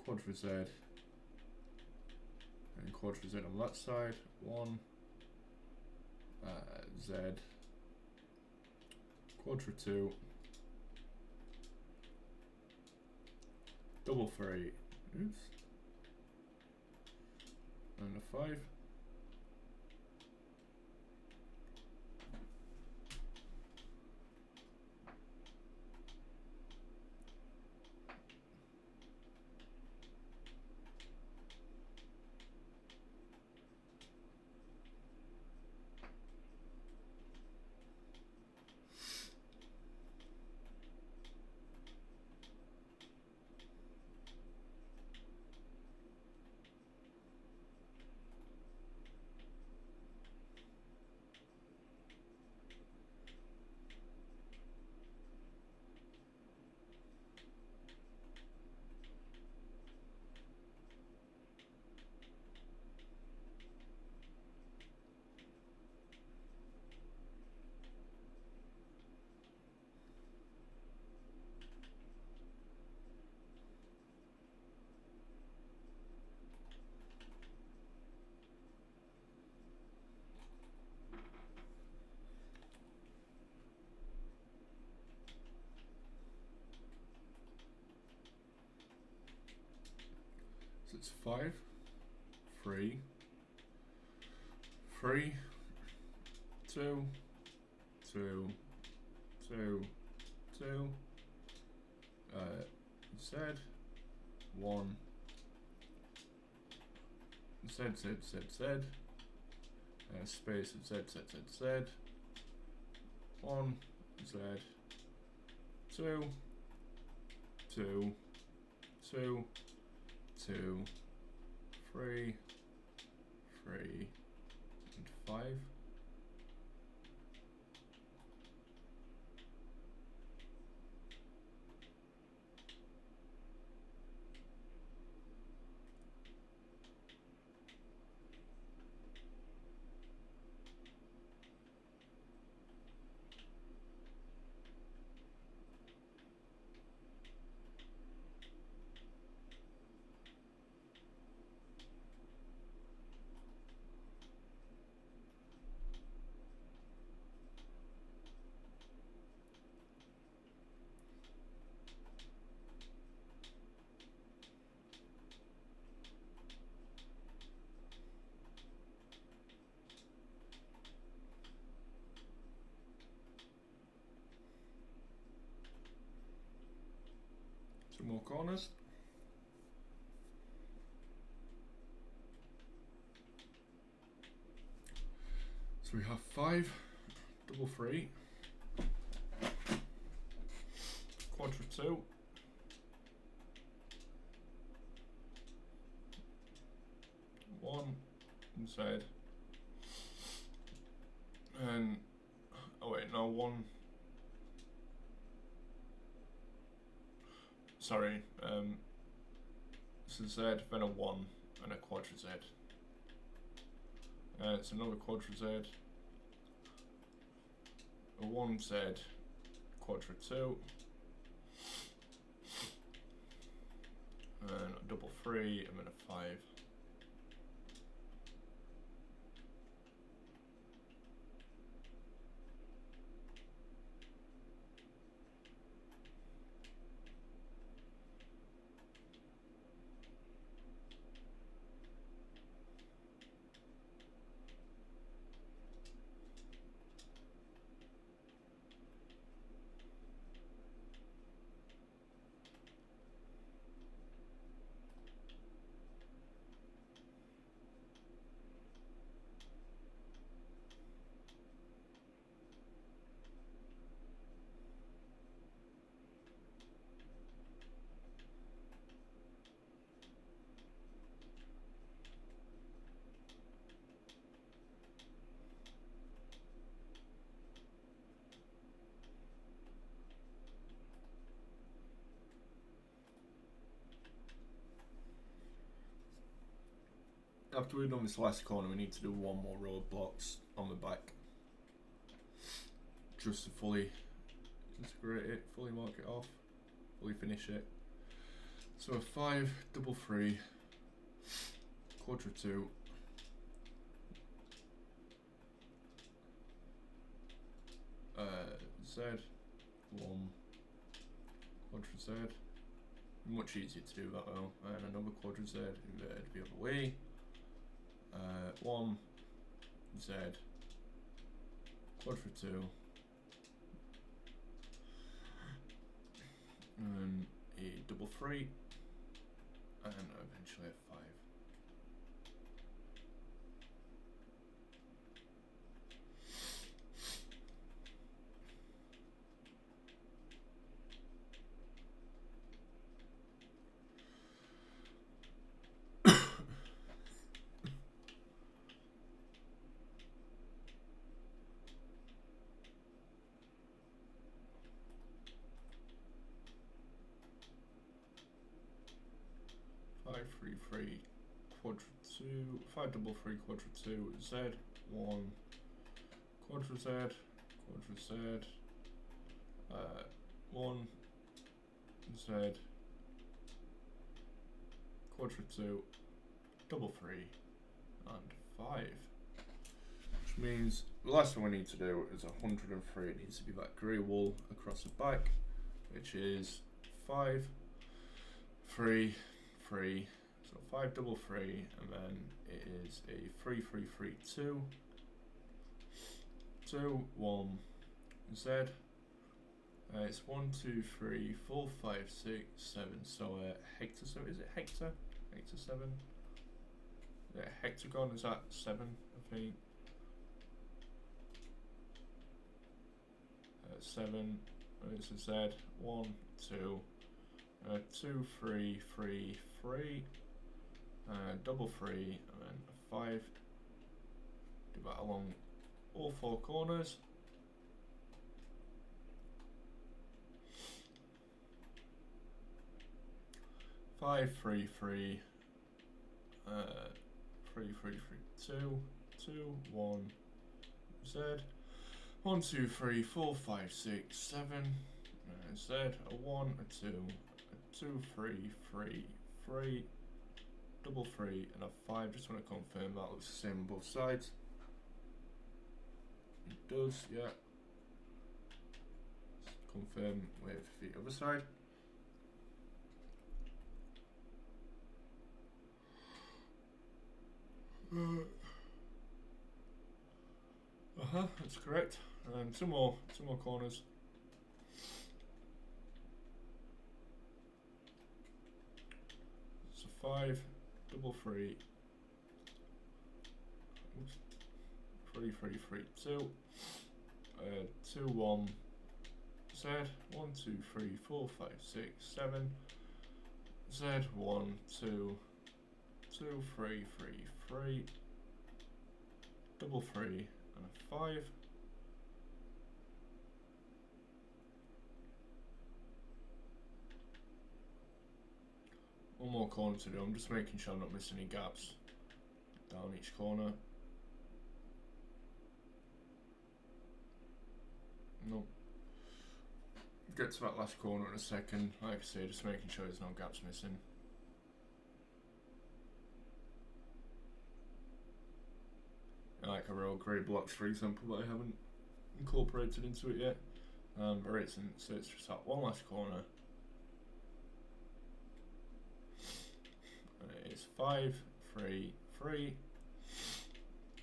Speaker 1: quadra Z, and quadra Z on that side, 1, Z, quadra 2, double 3, oops, and a 5. So it's 5, 3, 3, 2, 2, 2, 2, Z, 1, Z, Z, Z, Z, space of Z, Z, Z, Z, 1, Z, 2, 2, 2, 2, 3, 3, and 5. Two more corners. So we have 5 double free, quadra 2, one inside, and oh wait, no, one. Sorry, it's a Z, then a 1 and a quadra Z. It's another quadra Z, a 1 Z, quadra 2, and a double 3, and then a 5. After we've done this last corner, we need to do one more row of blocks on the back, just to fully integrate it, fully mark it off, fully finish it. So a 5 double 3, quadra 2, Z, 1, quadra Z. Much easier to do that though, and another quadra Z inverted the other way. 1 Z, quadra 2, and a double 3, and eventually a 5. Three, three, quadra 2, 5 double 3, quadra 2, Z, 1, quadra Z, quadra Z, 1, Z, quadra 2, double 3, and 5. Which means the last one we need to do is 103. It needs to be that grey wool across the back, which is 5, 3, 3, so 5 double 3, and then it is a 3 3 3 2 2 1 Z. It's 1 2 3 4 5 6 7. So hector. So is it hector? Hector 7. Yeah, hectagon is at 7, I think. 7. And it's a Z. 1 2. 2 3 3 3, double 3, and then a 5. Do that along all 4 corners. Five 3 3, 3 3 3 2 2 1 Z. 1 2 3 4 5 6 7 Z. A 1 a 2. 2 3 3 3, double 3, and a 5. Just want to confirm that looks the same on both sides. It does, yeah. Let's confirm with the other side. That's correct. And two more corners. 5, double 3, oops, 3, 3, 3, 2, 2, 1, Z, 1, 2, 3, 4, 5, 6, 7, Z, 1, 2, 2, 3, 3, 3, double 3, and a 5. One more corner to do. I'm just making sure I'm not missing any gaps down each corner. Nope. Get to that last corner in a second. Like I say, just making sure there's no gaps missing. Like a row of grey blocks, for example, that I haven't incorporated into it yet. There isn't, so it's just that one last corner. And it is 5, 3, 3,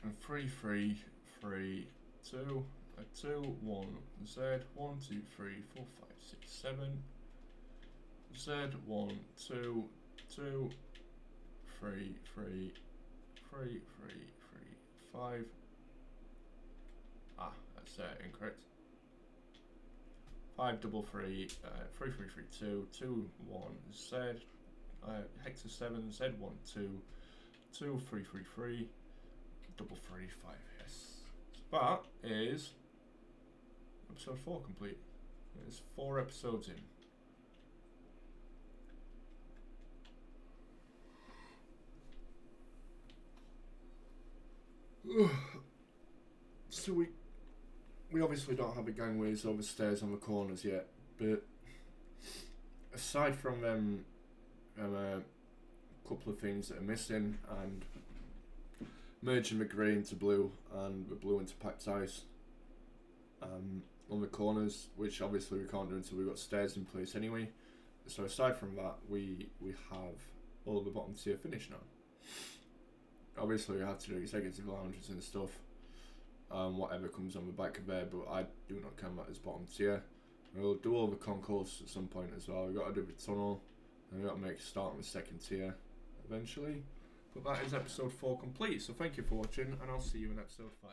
Speaker 1: and 3, 3, 3, 2, a 2, 1, Z, 1, 2, 3, 4, 5, 6, 7, Z, 1, 2, 2, 3, 3, 3, 3, 5. Ah, that's incorrect. 5, double 3, 3, 3, 3, 2, 2, 1, Z, hexer 7, Z, 1, 2, 2, 3, 3, 3, double 3, 5, yes. So that is episode 4 complete. There's 4 episodes in. So we obviously don't have the gangways over stairs on the corners yet, but aside from them, a couple of things that are missing, and merging the grey into blue and the blue into packed ice on the corners, which obviously we can't do until we've got stairs in place anyway. So aside from that, we have all of the bottom tier finished now. Obviously we have to do executive lounges and stuff, whatever comes on the back of there, but I do not count that as bottom tier. We'll do all the concourse at some point as well. We've got to do the tunnel, and we've got to make a start on the second tier eventually. But that is episode 4 complete, so thank you for watching, and I'll see you in episode 5.